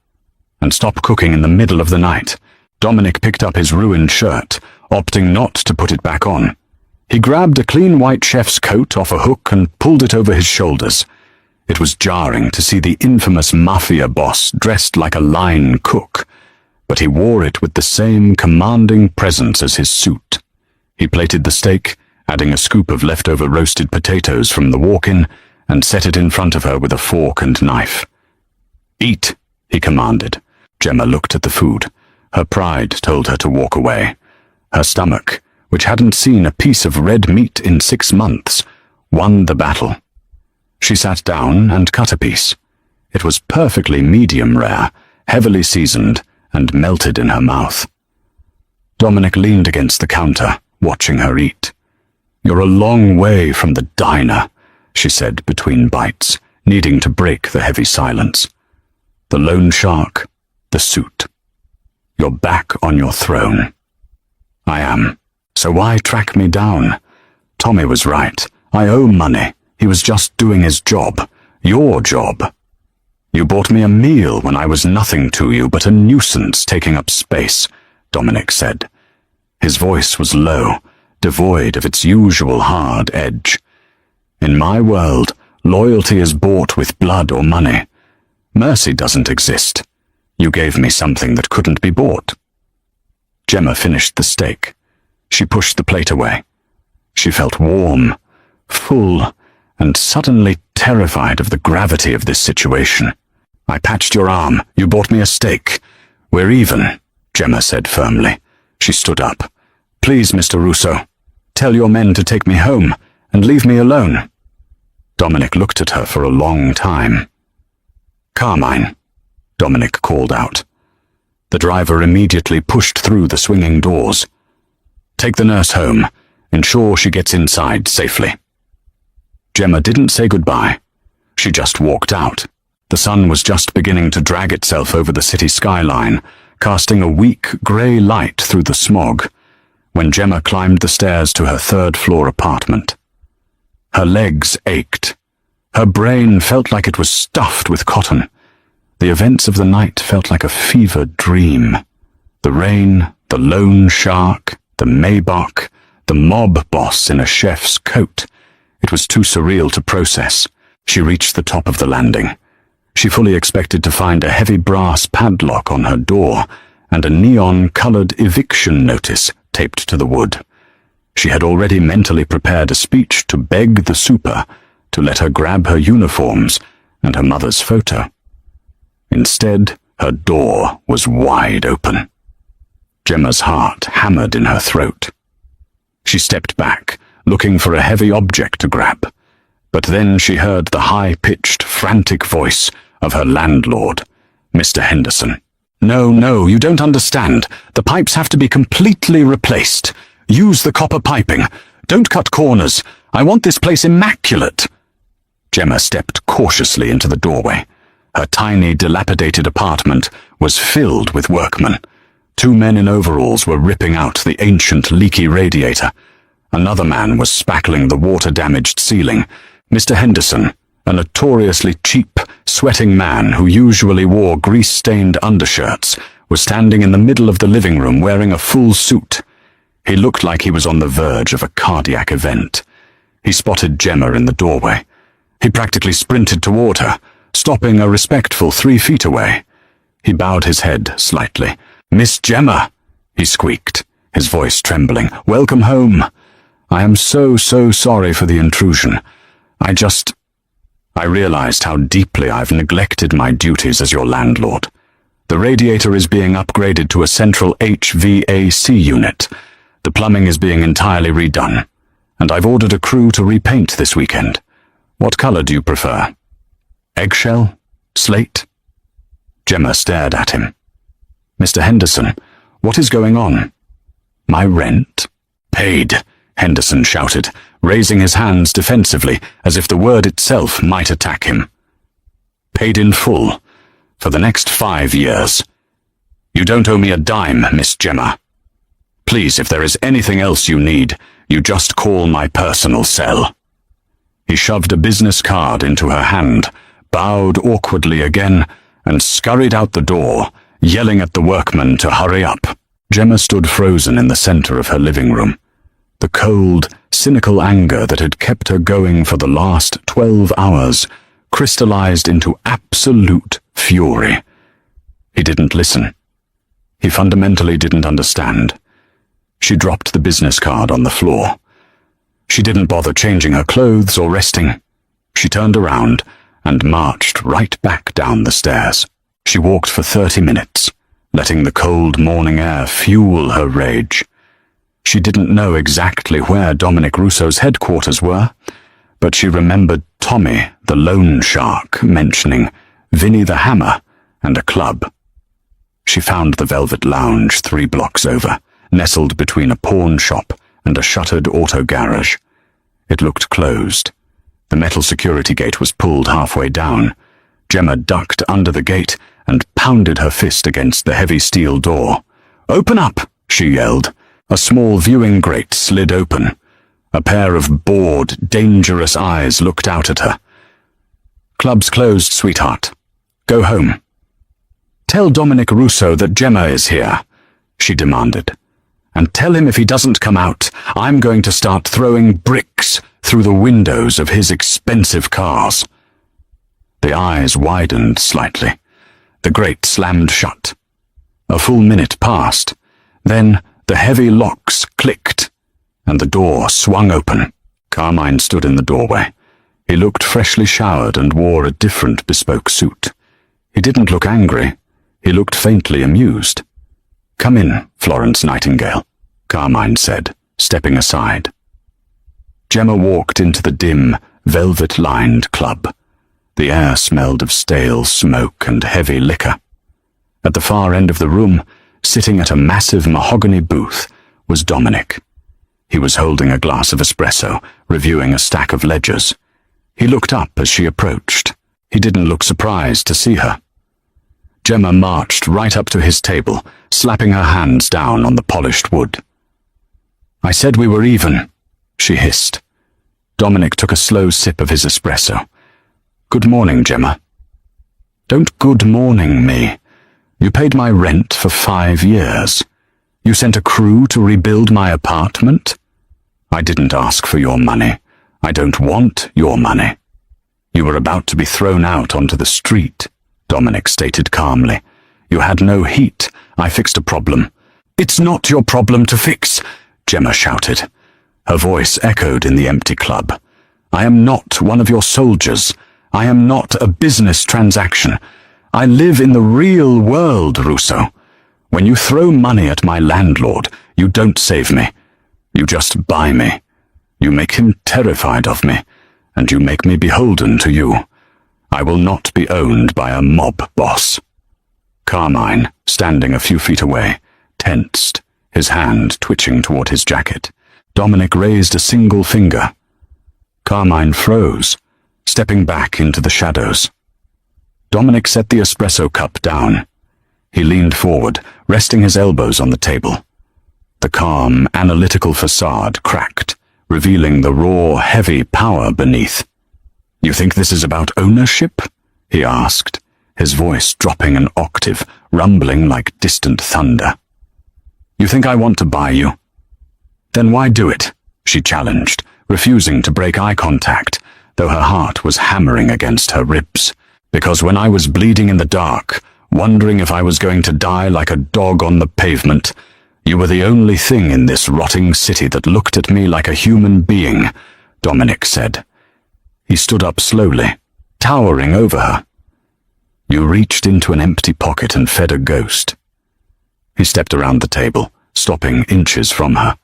And stop cooking in the middle of the night." Dominic picked up his ruined shirt, opting not to put it back on. He grabbed a clean white chef's coat off a hook and pulled it over his shoulders. It was jarring to see the infamous Mafia boss dressed like a line cook, but he wore it with the same commanding presence as his suit. He plated the steak, adding a scoop of leftover roasted potatoes from the walk-in, and set it in front of her with a fork and knife. "Eat," he commanded. Gemma looked at the food. Her pride told her to walk away. Her stomach, which hadn't seen a piece of red meat in 6 months, won the battle. She sat down and cut a piece. It was perfectly medium rare, heavily seasoned, and melted in her mouth. Dominic leaned against the counter, watching her eat. "You're a long way from the diner," she said between bites, needing to break the heavy silence. "The lone shark, the suit. You're back on your throne." "I am. So why track me down? Tommy was right. I owe money. He was just doing his job. Your job. You bought me a meal when I was nothing to you but a nuisance taking up space," Dominic said. His voice was low, devoid of its usual hard edge. "In my world, loyalty is bought with blood or money. Mercy doesn't exist. You gave me something that couldn't be bought." Gemma finished the steak. She pushed the plate away. She felt warm, full, and suddenly terrified of the gravity of this situation. "I patched your arm. You bought me a steak. We're even," Gemma said firmly. She stood up. "Please, Mr. Russo, tell your men to take me home and leave me alone." Dominic looked at her for a long time. "Carmine," Dominic called out. The driver immediately pushed through the swinging doors. "Take the nurse home. Ensure she gets inside safely." Gemma didn't say goodbye. She just walked out. The sun was just beginning to drag itself over the city skyline, casting a weak grey light through the smog, when Gemma climbed the stairs to her third-floor apartment. Her legs ached. Her brain felt like it was stuffed with cotton. The events of the night felt like a fevered dream. The rain, the lone shark, the Maybach, the mob boss in a chef's coat. It was too surreal to process. She reached the top of the landing. She fully expected to find a heavy brass padlock on her door and a neon-colored eviction notice taped to the wood. She had already mentally prepared a speech to beg the super to let her grab her uniforms and her mother's photo. Instead, her door was wide open. Gemma's heart hammered in her throat. She stepped back, looking for a heavy object to grab, but then she heard the high-pitched, frantic voice of her landlord, Mr. Henderson. No, you don't understand. The pipes have to be completely replaced. Use the copper piping. Don't cut corners. I want this place immaculate." Gemma stepped cautiously into the doorway. Her tiny, dilapidated apartment was filled with workmen. 2 men in overalls were ripping out the ancient, leaky radiator. Another man was spackling the water-damaged ceiling. Mr. Henderson, a notoriously cheap, sweating man who usually wore grease-stained undershirts, was standing in the middle of the living room wearing a full suit. He looked like he was on the verge of a cardiac event. He spotted Gemma in the doorway. He practically sprinted toward her, stopping a respectful 3 feet away. He bowed his head slightly. "Miss Gemma," he squeaked, his voice trembling. "Welcome home. I am so sorry for the intrusion. I realized how deeply I've neglected my duties as your landlord. The radiator is being upgraded to a central HVAC unit. The plumbing is being entirely redone, and I've ordered a crew to repaint this weekend. What color do you prefer? Eggshell? Slate?" Gemma stared at him. "Mr. Henderson, what is going on?" "My rent?" "Paid," Henderson shouted, raising his hands defensively as if the word itself might attack him. "Paid in full, for the next 5 years. You don't owe me a dime, Miss Gemma. Please, if there is anything else you need, you just call my personal cell." He shoved a business card into her hand, bowed awkwardly again, and scurried out the door, yelling at the workmen to hurry up. Gemma stood frozen in the center of her living room. The cold, cynical anger that had kept her going for the last 12 hours crystallized into absolute fury. He didn't listen. He fundamentally didn't understand. She dropped the business card on the floor. She didn't bother changing her clothes or resting. She turned around and marched right back down the stairs. She walked for 30 minutes, letting the cold morning air fuel her rage. She didn't know exactly where Dominic Russo's headquarters were, but she remembered Tommy, the loan shark, mentioning Vinny the Hammer and a club. She found the Velvet Lounge 3 blocks over, nestled between a pawn shop and a shuttered auto garage. It looked closed. The metal security gate was pulled halfway down. Gemma ducked under the gate and pounded her fist against the heavy steel door. "Open up!" she yelled. A small viewing grate slid open. A pair of bored, dangerous eyes looked out at her. "Club's closed, sweetheart. Go home." "Tell Dominic Russo that Gemma is here," she demanded. "And tell him if he doesn't come out, I'm going to start throwing bricks through the windows of his expensive cars." The eyes widened slightly. The grate slammed shut. A full minute passed. Then the heavy locks clicked, and the door swung open. Carmine stood in the doorway. He looked freshly showered and wore a different bespoke suit. He didn't look angry. He looked faintly amused. "Come in, Florence Nightingale," Carmine said, stepping aside. Gemma walked into the dim, velvet-lined club. The air smelled of stale smoke and heavy liquor. At the far end of the room, sitting at a massive mahogany booth, was Dominic. He was holding a glass of espresso, reviewing a stack of ledgers. He looked up as she approached. He didn't look surprised to see her. Gemma marched right up to his table, slapping her hands down on the polished wood. "I said we were even," she hissed. Dominic took a slow sip of his espresso. "Good morning, Gemma." "Don't good morning me. You paid my rent for 5 years. You sent a crew to rebuild my apartment. I didn't ask for your money. I don't want your money. You were about to be thrown out onto the street," Dominic stated calmly. "You had no heat. I fixed a problem." "It's not your problem to fix," Gemma shouted. Her voice echoed in the empty club. "I am not one of your soldiers. I am not a business transaction. I live in the real world, Russo. When you throw money at my landlord, you don't save me. You just buy me. You make him terrified of me, and you make me beholden to you. I will not be owned by a mob boss." Carmine, standing a few feet away, tensed, his hand twitching toward his jacket. Dominic raised a single finger. Carmine froze, stepping back into the shadows. Dominic set the espresso cup down. He leaned forward, resting his elbows on the table. The calm, analytical facade cracked, revealing the raw, heavy power beneath. "You think this is about ownership?" he asked, his voice dropping an octave, rumbling like distant thunder. "You think I want to buy you? Then why do it?" she challenged, refusing to break eye contact, though her heart was hammering against her ribs. Because when I was bleeding in the dark, wondering if I was going to die like a dog on the pavement, you were the only thing in this rotting city that looked at me like a human being, Dominic said. He stood up slowly, towering over her. You reached into an empty pocket and fed a ghost. He stepped around the table, stopping inches from her.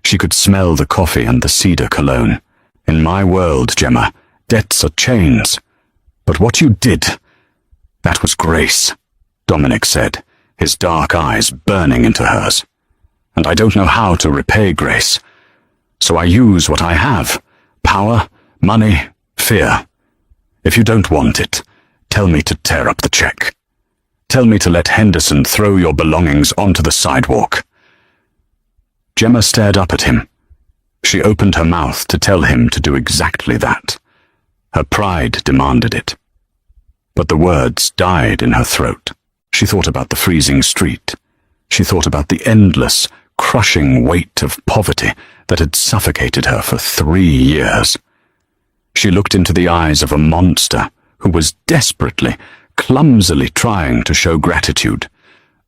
She could smell the coffee and the cedar cologne. In my world, Gemma, debts are chains. But what you did, that was grace, Dominic said, his dark eyes burning into hers. And I don't know how to repay grace. So I use what I have. Power, money, fear. If you don't want it, tell me to tear up the check. Tell me to let Henderson throw your belongings onto the sidewalk. Gemma stared up at him. She opened her mouth to tell him to do exactly that. Her pride demanded it. But the words died in her throat. She thought about the freezing street. She thought about the endless, crushing weight of poverty that had suffocated her for 3 years. She looked into the eyes of a monster who was desperately, clumsily trying to show gratitude.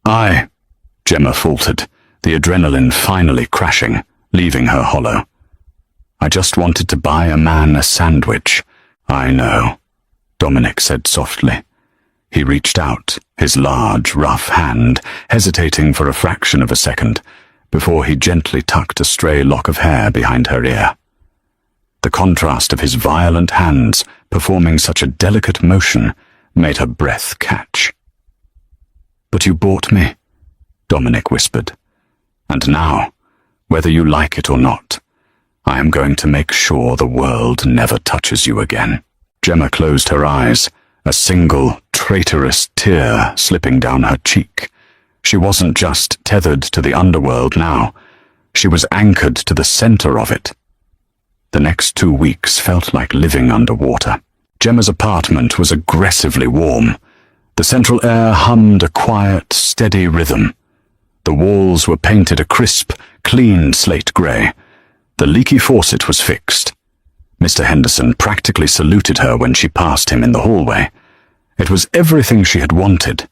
Gemma faltered, the adrenaline finally crashing, leaving her hollow. I just wanted to buy a man a sandwich. I know, Dominic said softly. He reached out, his large, rough hand, hesitating for a fraction of a second, before he gently tucked a stray lock of hair behind her ear. The contrast of his violent hands performing such a delicate motion made her breath catch. But you bought me, Dominic whispered. And now, whether you like it or not, I am going to make sure the world never touches you again. Gemma closed her eyes, a single, traitorous tear slipping down her cheek. She wasn't just tethered to the underworld now. She was anchored to the center of it. The next 2 weeks felt like living underwater. Gemma's apartment was aggressively warm. The central air hummed a quiet, steady rhythm. The walls were painted a crisp, clean slate grey. The leaky faucet was fixed. Mr. Henderson practically saluted her when she passed him in the hallway. It was everything she had wanted,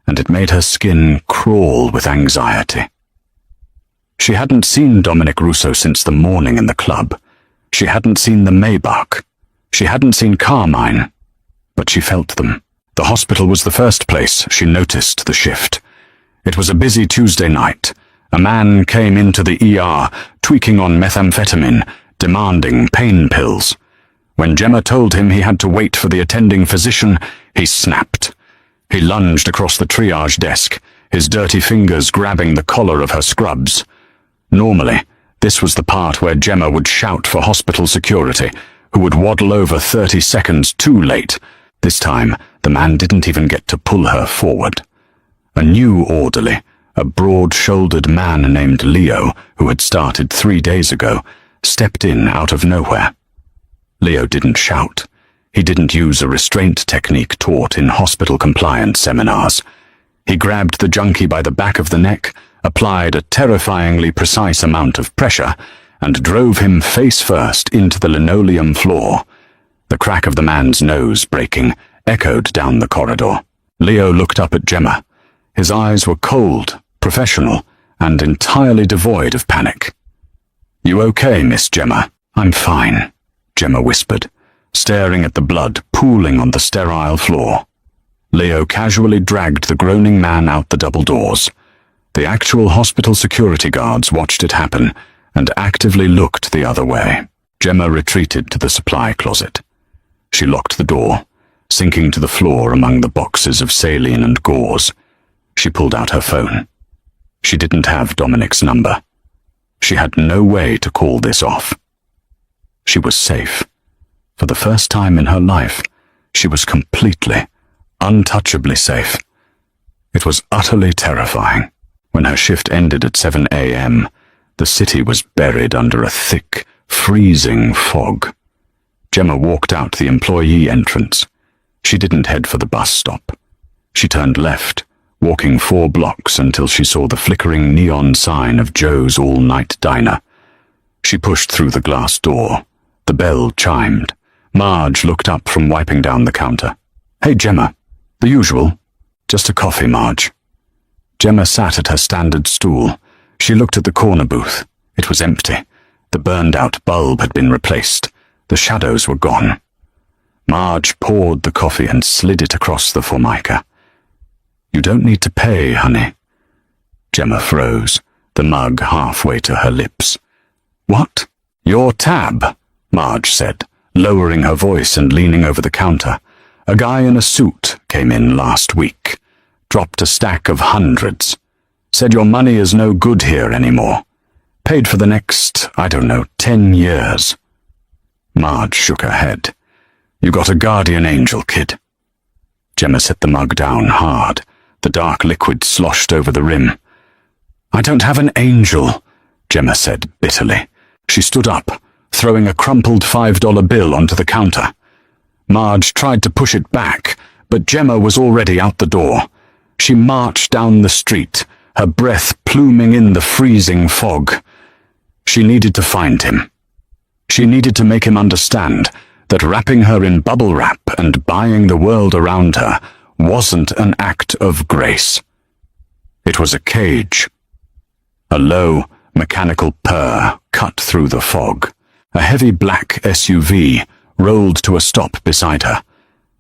and it made her skin crawl with anxiety. She hadn't seen Dominic Russo since the morning in the club. She hadn't seen the Maybach. She hadn't seen Carmine, but she felt them. The hospital was the first place she noticed the shift. It was a busy Tuesday night. A man came into the ER, tweaking on methamphetamine, demanding pain pills. When Gemma told him he had to wait for the attending physician, he snapped. He lunged across the triage desk, his dirty fingers grabbing the collar of her scrubs. Normally, this was the part where Gemma would shout for hospital security, who would waddle over 30 seconds too late. This time, the man didn't even get to pull her forward. A new orderly, a broad-shouldered man named Leo, who had started 3 days ago, stepped in out of nowhere. Leo didn't shout. He didn't use a restraint technique taught in hospital compliance seminars. He grabbed the junkie by the back of the neck, applied a terrifyingly precise amount of pressure, and drove him face first into the linoleum floor. The crack of the man's nose breaking echoed down the corridor. Leo looked up at Gemma. His eyes were cold, professional, and entirely devoid of panic. "You okay, Miss Gemma?" "I'm fine," Gemma whispered, staring at the blood pooling on the sterile floor. Leo casually dragged the groaning man out the double doors. The actual hospital security guards watched it happen and actively looked the other way. Gemma retreated to the supply closet. She locked the door, sinking to the floor among the boxes of saline and gauze. She pulled out her phone. She didn't have Dominic's number. She had no way to call this off. She was safe. For the first time in her life, she was completely, untouchably safe. It was utterly terrifying. When her shift ended at 7 a.m., the city was buried under a thick, freezing fog. Gemma walked out the employee entrance. She didn't head for the bus stop. She turned left, walking 4 blocks until she saw the flickering neon sign of Joe's all-night diner. She pushed through the glass door. The bell chimed. Marge looked up from wiping down the counter. "Hey, Gemma. The usual. Just a coffee, Marge." Gemma sat at her standard stool. She looked at the corner booth. It was empty. The burned-out bulb had been replaced. The shadows were gone. Marge poured the coffee and slid it across the formica. "You don't need to pay, honey." Gemma froze, the mug halfway to her lips. "What?" "Your tab," Marge said, lowering her voice and leaning over the counter. "A guy in a suit came in last week. Dropped a stack of hundreds. Said your money is no good here anymore. Paid for the next, 10 years. Marge shook her head. "You got a guardian angel, kid." Gemma set the mug down hard. The dark liquid sloshed over the rim. "I don't have an angel," Gemma said bitterly. She stood up, throwing a crumpled $5 bill onto the counter. Marge tried to push it back, but Gemma was already out the door. She marched down the street, her breath pluming in the freezing fog. She needed to find him. She needed to make him understand that wrapping her in bubble wrap and buying the world around her wasn't an act of grace. It was a cage. A low, mechanical purr cut through the fog. A heavy black SUV rolled to a stop beside her.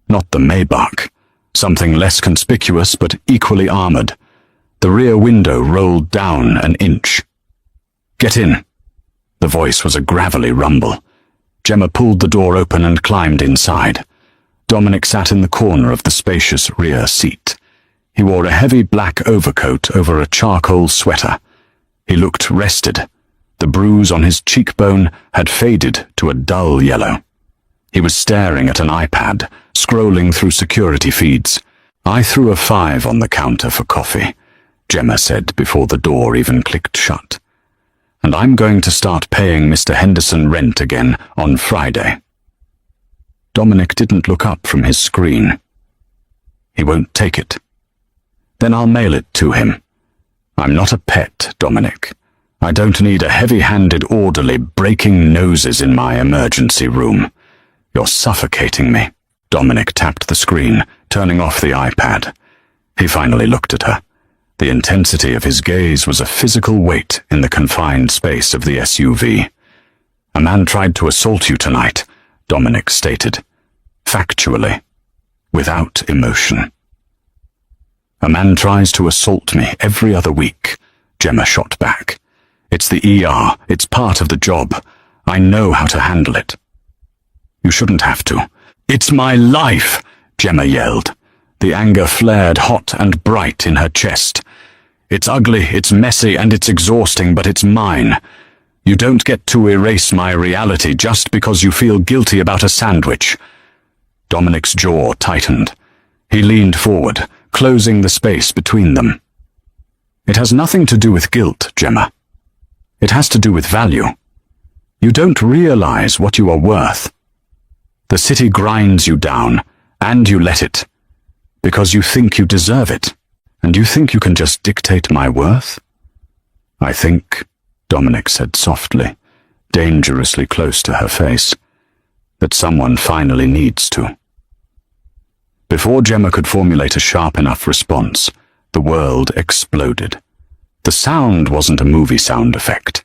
Not the Maybach. Something less conspicuous but equally armored. The rear window rolled down an inch. "Get in." The voice was a gravelly rumble. Gemma pulled the door open and climbed inside. Dominic sat in the corner of the spacious rear seat. He wore a heavy black overcoat over a charcoal sweater. He looked rested. The bruise on his cheekbone had faded to a dull yellow. He was staring at an iPad, scrolling through security feeds. "I threw a $5 on the counter for coffee," Gemma said before the door even clicked shut. "And I'm going to start paying Mr. Henderson rent again on Friday." Dominic didn't look up from his screen. "He won't take it." "Then I'll mail it to him." "I'm not a pet, Dominic. I don't need a heavy-handed orderly breaking noses in my emergency room. You're suffocating me." Dominic tapped the screen, turning off the iPad. He finally looked at her. The intensity of his gaze was a physical weight in the confined space of the SUV. "A man tried to assault you tonight," Dominic stated. Factually. Without emotion. "A man tries to assault me every other week," Gemma shot back. "It's the ER. It's part of the job. I know how to handle it." "You shouldn't have to." "It's my life," Gemma yelled. The anger flared hot and bright in her chest. "It's ugly, it's messy, and it's exhausting, but it's mine. You don't get to erase my reality just because you feel guilty about a sandwich." Dominic's jaw tightened. He leaned forward, closing the space between them. "It has nothing to do with guilt, Gemma. It has to do with value. You don't realize what you are worth. The city grinds you down, and you let it, because you think you deserve it, and you think you can just dictate my worth." "I think," Dominic said softly, dangerously close to her face, "that someone finally needs to." Before Gemma could formulate a sharp enough response, the world exploded. The sound wasn't a movie sound effect.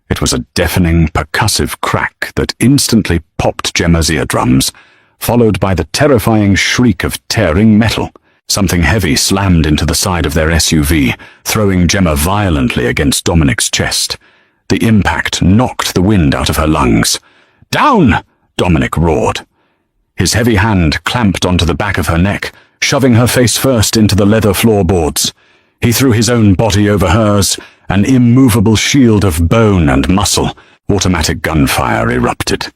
It was a deafening, percussive crack that instantly popped Gemma's eardrums, followed by the terrifying shriek of tearing metal. Something heavy slammed into the side of their SUV, throwing Gemma violently against Dominic's chest. The impact knocked the wind out of her lungs. "Down!" Dominic roared. His heavy hand clamped onto the back of her neck, shoving her face first into the leather floorboards. He threw his own body over hers, an immovable shield of bone and muscle. Automatic gunfire erupted.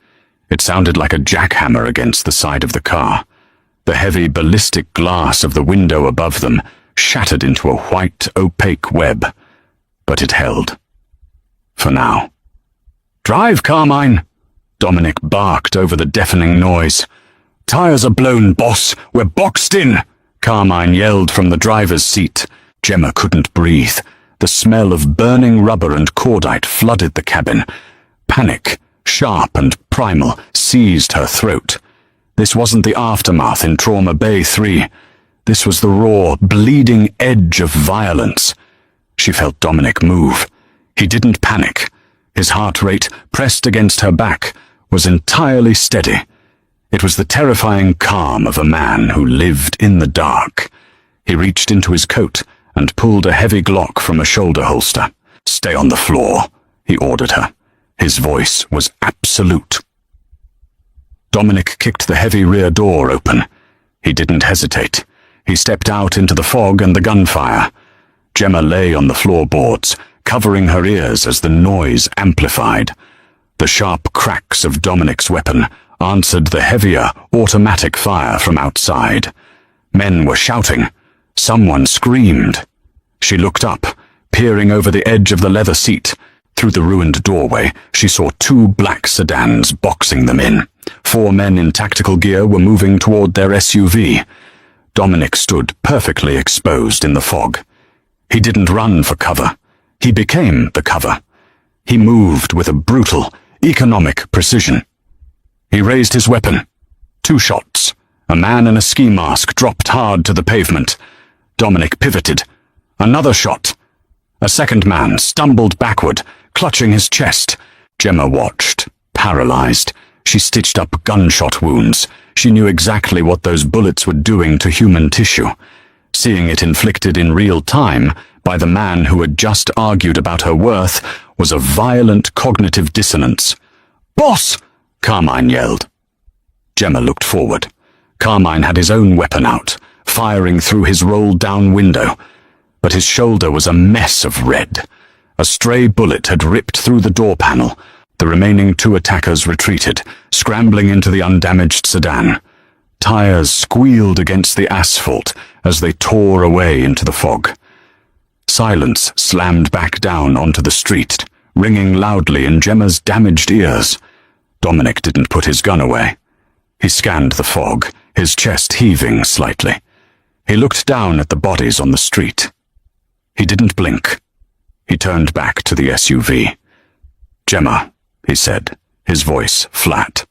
It sounded like a jackhammer against the side of the car. The heavy ballistic glass of the window above them shattered into a white, opaque web. But it held. For now. "Drive, Carmine!" Dominic barked over the deafening noise. "Tires are blown, boss! We're boxed in!" Carmine yelled from the driver's seat. Gemma couldn't breathe. The smell of burning rubber and cordite flooded the cabin. Panic sharp and primal, seized her throat. This wasn't the aftermath in Trauma Bay 3. This was the raw, bleeding edge of violence. She felt Dominic move. He didn't panic. His heart rate, pressed against her back, was entirely steady. It was the terrifying calm of a man who lived in the dark. He reached into his coat and pulled a heavy Glock from a shoulder holster. "Stay on the floor," he ordered her. His voice was absolute. Dominic kicked the heavy rear door open. He didn't hesitate. He stepped out into the fog and the gunfire. Gemma lay on the floorboards, covering her ears as the noise amplified. The sharp cracks of Dominic's weapon answered the heavier, automatic fire from outside. Men were shouting. Someone screamed. She looked up, peering over the edge of the leather seat. Through the ruined doorway, she saw 2 black sedans boxing them in. 4 men in tactical gear were moving toward their SUV. Dominic stood perfectly exposed in the fog. He didn't run for cover. He became the cover. He moved with a brutal, economic precision. He raised his weapon. 2 shots. A man in a ski mask dropped hard to the pavement. Dominic pivoted. Another shot. A second man stumbled backward, clutching his chest. Gemma watched, paralyzed. She stitched up gunshot wounds. She knew exactly what those bullets were doing to human tissue. Seeing it inflicted in real time by the man who had just argued about her worth was a violent cognitive dissonance. "Boss!" Carmine yelled. Gemma looked forward. Carmine had his own weapon out, firing through his rolled-down window. But his shoulder was a mess of red. A stray bullet had ripped through the door panel. The remaining 2 attackers retreated, scrambling into the undamaged sedan. Tires squealed against the asphalt as they tore away into the fog. Silence slammed back down onto the street, ringing loudly in Gemma's damaged ears. Dominic didn't put his gun away. He scanned the fog, his chest heaving slightly. He looked down at the bodies on the street. He didn't blink. He turned back to the SUV. "Gemma," he said, his voice flat.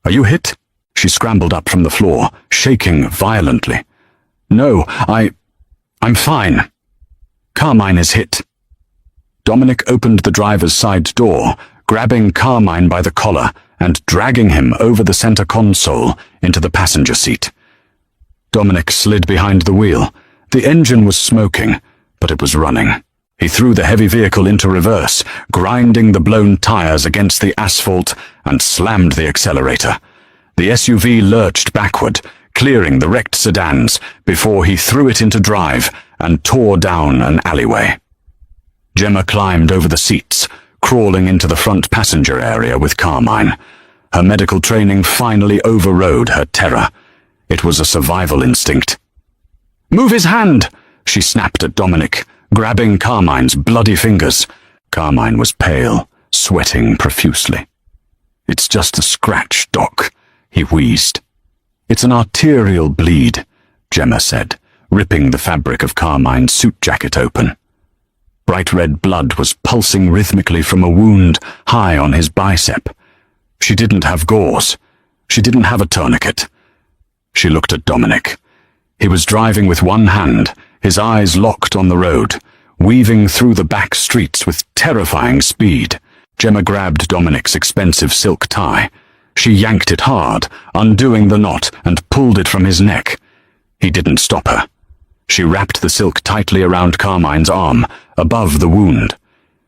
"Are you hit?" She scrambled up from the floor, shaking violently. "No, I'm fine. Carmine is hit." Dominic opened the driver's side door, grabbing Carmine by the collar and dragging him over the center console into the passenger seat. Dominic slid behind the wheel. The engine was smoking, but it was running. He threw the heavy vehicle into reverse, grinding the blown tires against the asphalt, and slammed the accelerator. The SUV lurched backward, clearing the wrecked sedans before he threw it into drive and tore down an alleyway. Gemma climbed over the seats, crawling into the front passenger area with Carmine. Her medical training finally overrode her terror. It was a survival instinct. "Move his hand!" she snapped at Dominic, grabbing Carmine's bloody fingers. Carmine was pale, sweating profusely. "It's just a scratch, Doc," he wheezed. "It's an arterial bleed," Gemma said, ripping the fabric of Carmine's suit jacket open. Bright red blood was pulsing rhythmically from a wound high on his bicep. She didn't have gauze. She didn't have a tourniquet. She looked at Dominic. He was driving with one hand, his eyes locked on the road, weaving through the back streets with terrifying speed. Gemma grabbed Dominic's expensive silk tie. She yanked it hard, undoing the knot, and pulled it from his neck. He didn't stop her. She wrapped the silk tightly around Carmine's arm, above the wound.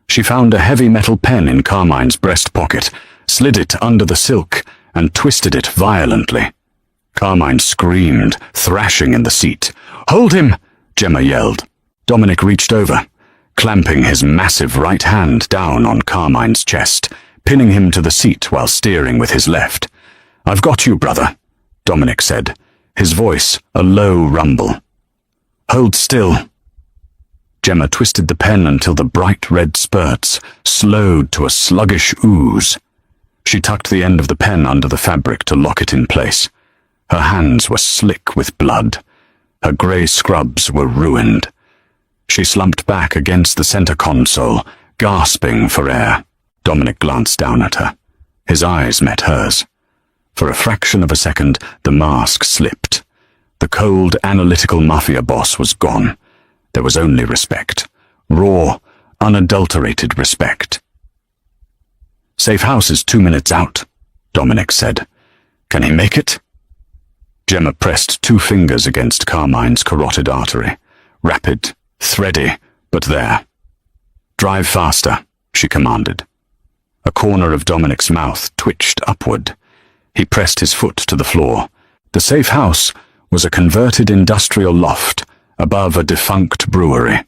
She found a heavy metal pen in Carmine's breast pocket, slid it under the silk, and twisted it violently. Carmine screamed, thrashing in the seat. "Hold him!" Gemma yelled. Dominic reached over, clamping his massive right hand down on Carmine's chest, pinning him to the seat while steering with his left. "I've got you, brother," Dominic said, his voice a low rumble. "Hold still." Gemma twisted the pen until the bright red spurts slowed to a sluggish ooze. She tucked the end of the pen under the fabric to lock it in place. Her hands were slick with blood. Her grey scrubs were ruined. She slumped back against the center console, gasping for air. Dominic glanced down at her. His eyes met hers. For a fraction of a second, the mask slipped. The cold, analytical mafia boss was gone. There was only respect. Raw, unadulterated respect. "Safe house is 2 minutes out," Dominic said. "Can he make it?" Gemma pressed 2 fingers against Carmine's carotid artery. Rapid, thready, but there. "Drive faster," she commanded. A corner of Dominic's mouth twitched upward. He pressed his foot to the floor. The safe house was a converted industrial loft above a defunct brewery.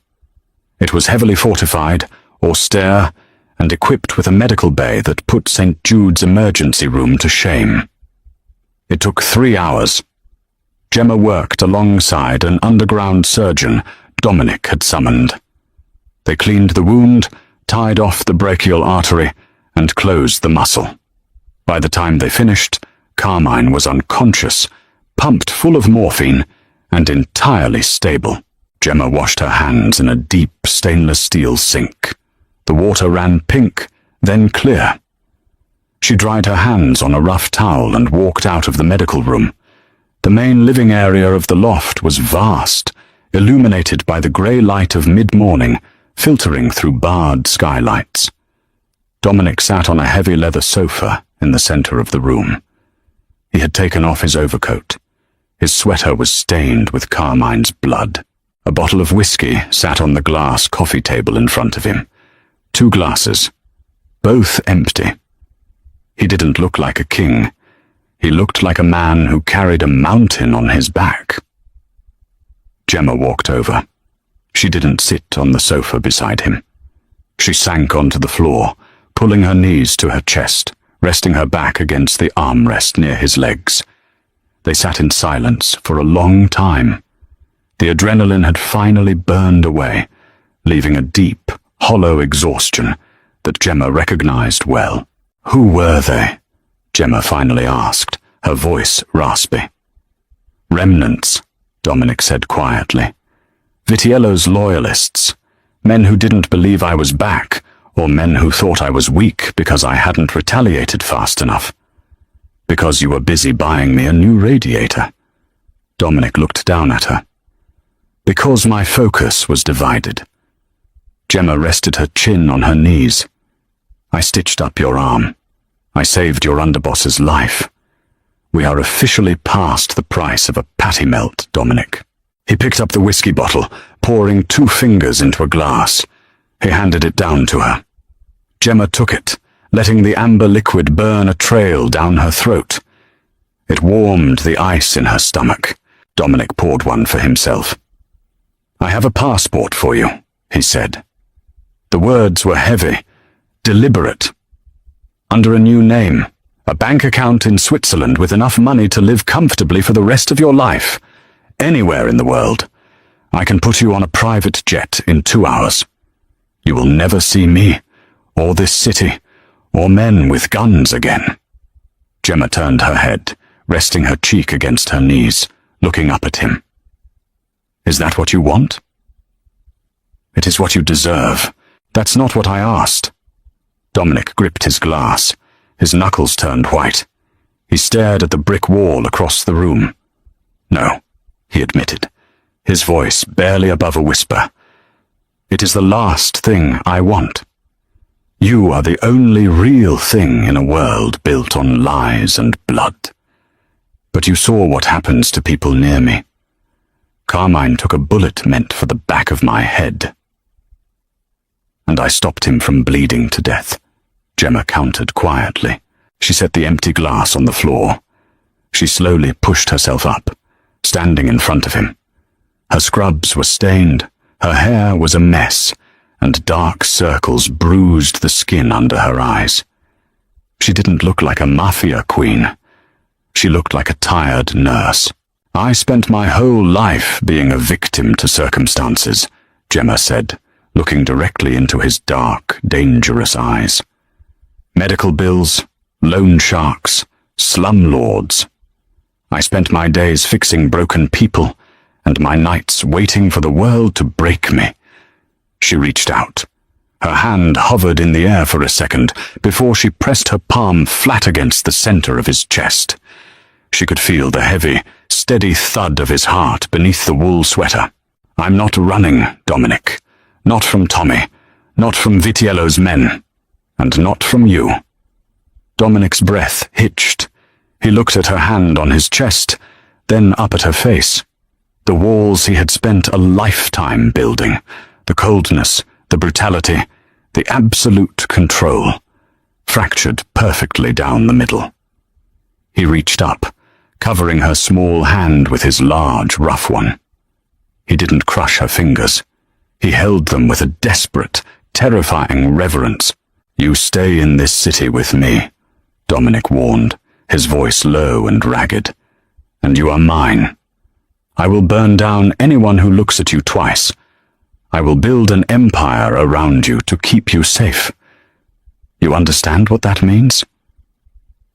It was heavily fortified, austere, and equipped with a medical bay that put St. Jude's emergency room to shame. It took 3 hours. Gemma worked alongside an underground surgeon Dominic had summoned. They cleaned the wound, tied off the brachial artery, and closed the muscle. By the time they finished, Carmine was unconscious, pumped full of morphine, and entirely stable. Gemma washed her hands in a deep stainless steel sink. The water ran pink, then clear. She dried her hands on a rough towel and walked out of the medical room. The main living area of the loft was vast, illuminated by the grey light of mid-morning, filtering through barred skylights. Dominic sat on a heavy leather sofa in the center of the room. He had taken off his overcoat. His sweater was stained with Carmine's blood. A bottle of whiskey sat on the glass coffee table in front of him. 2 glasses, both empty. He didn't look like a king. He looked like a man who carried a mountain on his back. Gemma walked over. She didn't sit on the sofa beside him. She sank onto the floor, pulling her knees to her chest, resting her back against the armrest near his legs. They sat in silence for a long time. The adrenaline had finally burned away, leaving a deep, hollow exhaustion that Gemma recognized well. "Who were they?" Gemma finally asked, her voice raspy. "Remnants," Dominic said quietly. "Vitiello's loyalists. Men who didn't believe I was back, or men who thought I was weak because I hadn't retaliated fast enough. Because you were busy buying me a new radiator." Dominic looked down at her. "Because my focus was divided." Gemma rested her chin on her knees. "I stitched up your arm. I saved your underboss's life. We are officially past the price of a patty melt, Dominic." He picked up the whiskey bottle, pouring 2 fingers into a glass. He handed it down to her. Gemma took it, letting the amber liquid burn a trail down her throat. It warmed the ice in her stomach. Dominic poured one for himself. "I have a passport for you," he said. The words were heavy, deliberate. "Under a new name, a bank account in Switzerland with enough money to live comfortably for the rest of your life. Anywhere in the world. I can put you on a private jet in 2 hours. You will never see me, or this city, or men with guns again." Gemma turned her head, resting her cheek against her knees, looking up at him. "Is that what you want?" "It is what you deserve. That's not what I asked." Dominic gripped his glass. His knuckles turned white. He stared at the brick wall across the room. "No," he admitted, his voice barely above a whisper. "It is the last thing I want. You are the only real thing in a world built on lies and blood. But you saw what happens to people near me. Carmine took a bullet meant for the back of my head. And I stopped him from bleeding to death," Gemma countered quietly. She set the empty glass on the floor. She slowly pushed herself up, standing in front of him. Her scrubs were stained, her hair was a mess, and dark circles bruised the skin under her eyes. She didn't look like a mafia queen. She looked like a tired nurse. "I spent my whole life being a victim to circumstances," Gemma said, looking directly into his dark, dangerous eyes. "Medical bills, loan sharks, slumlords. I spent my days fixing broken people, and my nights waiting for the world to break me." She reached out. Her hand hovered in the air for a second before she pressed her palm flat against the center of his chest. She could feel the heavy, steady thud of his heart beneath the wool sweater. "I'm not running, Dominic. Not from Tommy. Not from Vitiello's men. And not from you." Dominic's breath hitched. He looked at her hand on his chest, then up at her face. The walls he had spent a lifetime building, the coldness, the brutality, the absolute control, fractured perfectly down the middle. He reached up, covering her small hand with his large, rough one. He didn't crush her fingers. He held them with a desperate, terrifying reverence. "You stay in this city with me," Dominic warned, his voice low and ragged. "And you are mine. I will burn down anyone who looks at you twice. I will build an empire around you to keep you safe. You understand what that means?"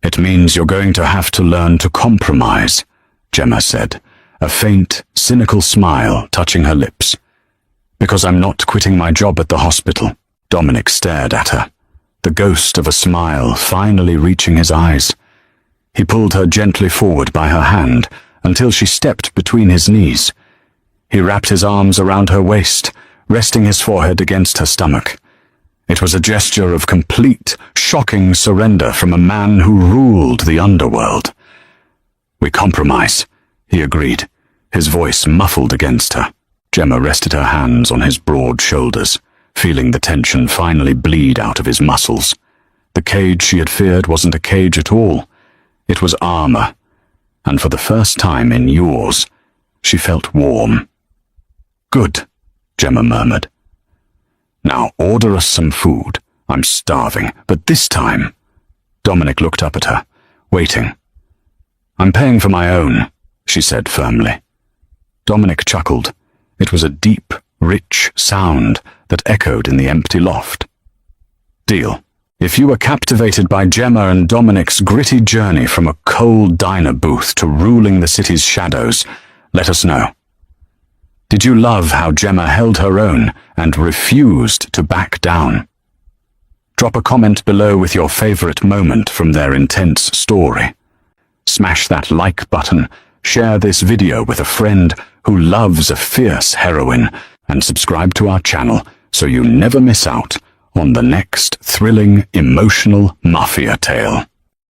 "It means you're going to have to learn to compromise," Gemma said, a faint, cynical smile touching her lips. "Because I'm not quitting my job at the hospital." Dominic stared at her, the ghost of a smile finally reaching his eyes. He pulled her gently forward by her hand until she stepped between his knees. He wrapped his arms around her waist, resting his forehead against her stomach. It was a gesture of complete, shocking surrender from a man who ruled the underworld. "We compromise," he agreed, his voice muffled against her. Gemma rested her hands on his broad shoulders, feeling the tension finally bleed out of his muscles. The cage she had feared wasn't a cage at all. It was armor, and for the first time in years, she felt warm. "Good," Gemma murmured. "Now order us some food. I'm starving, but this time..." Dominic looked up at her, waiting. "I'm paying for my own," she said firmly. Dominic chuckled. It was a deep, rich sound that echoed in the empty loft. "Deal. If you were captivated by Gemma and Dominic's gritty journey from a cold diner booth to ruling the city's shadows, let us know. Did you love how Gemma held her own and refused to back down? Drop a comment below with your favorite moment from their intense story. Smash that like button, share this video with a friend who loves a fierce heroine, and subscribe to our channel so you never miss out on the next thrilling, emotional mafia tale.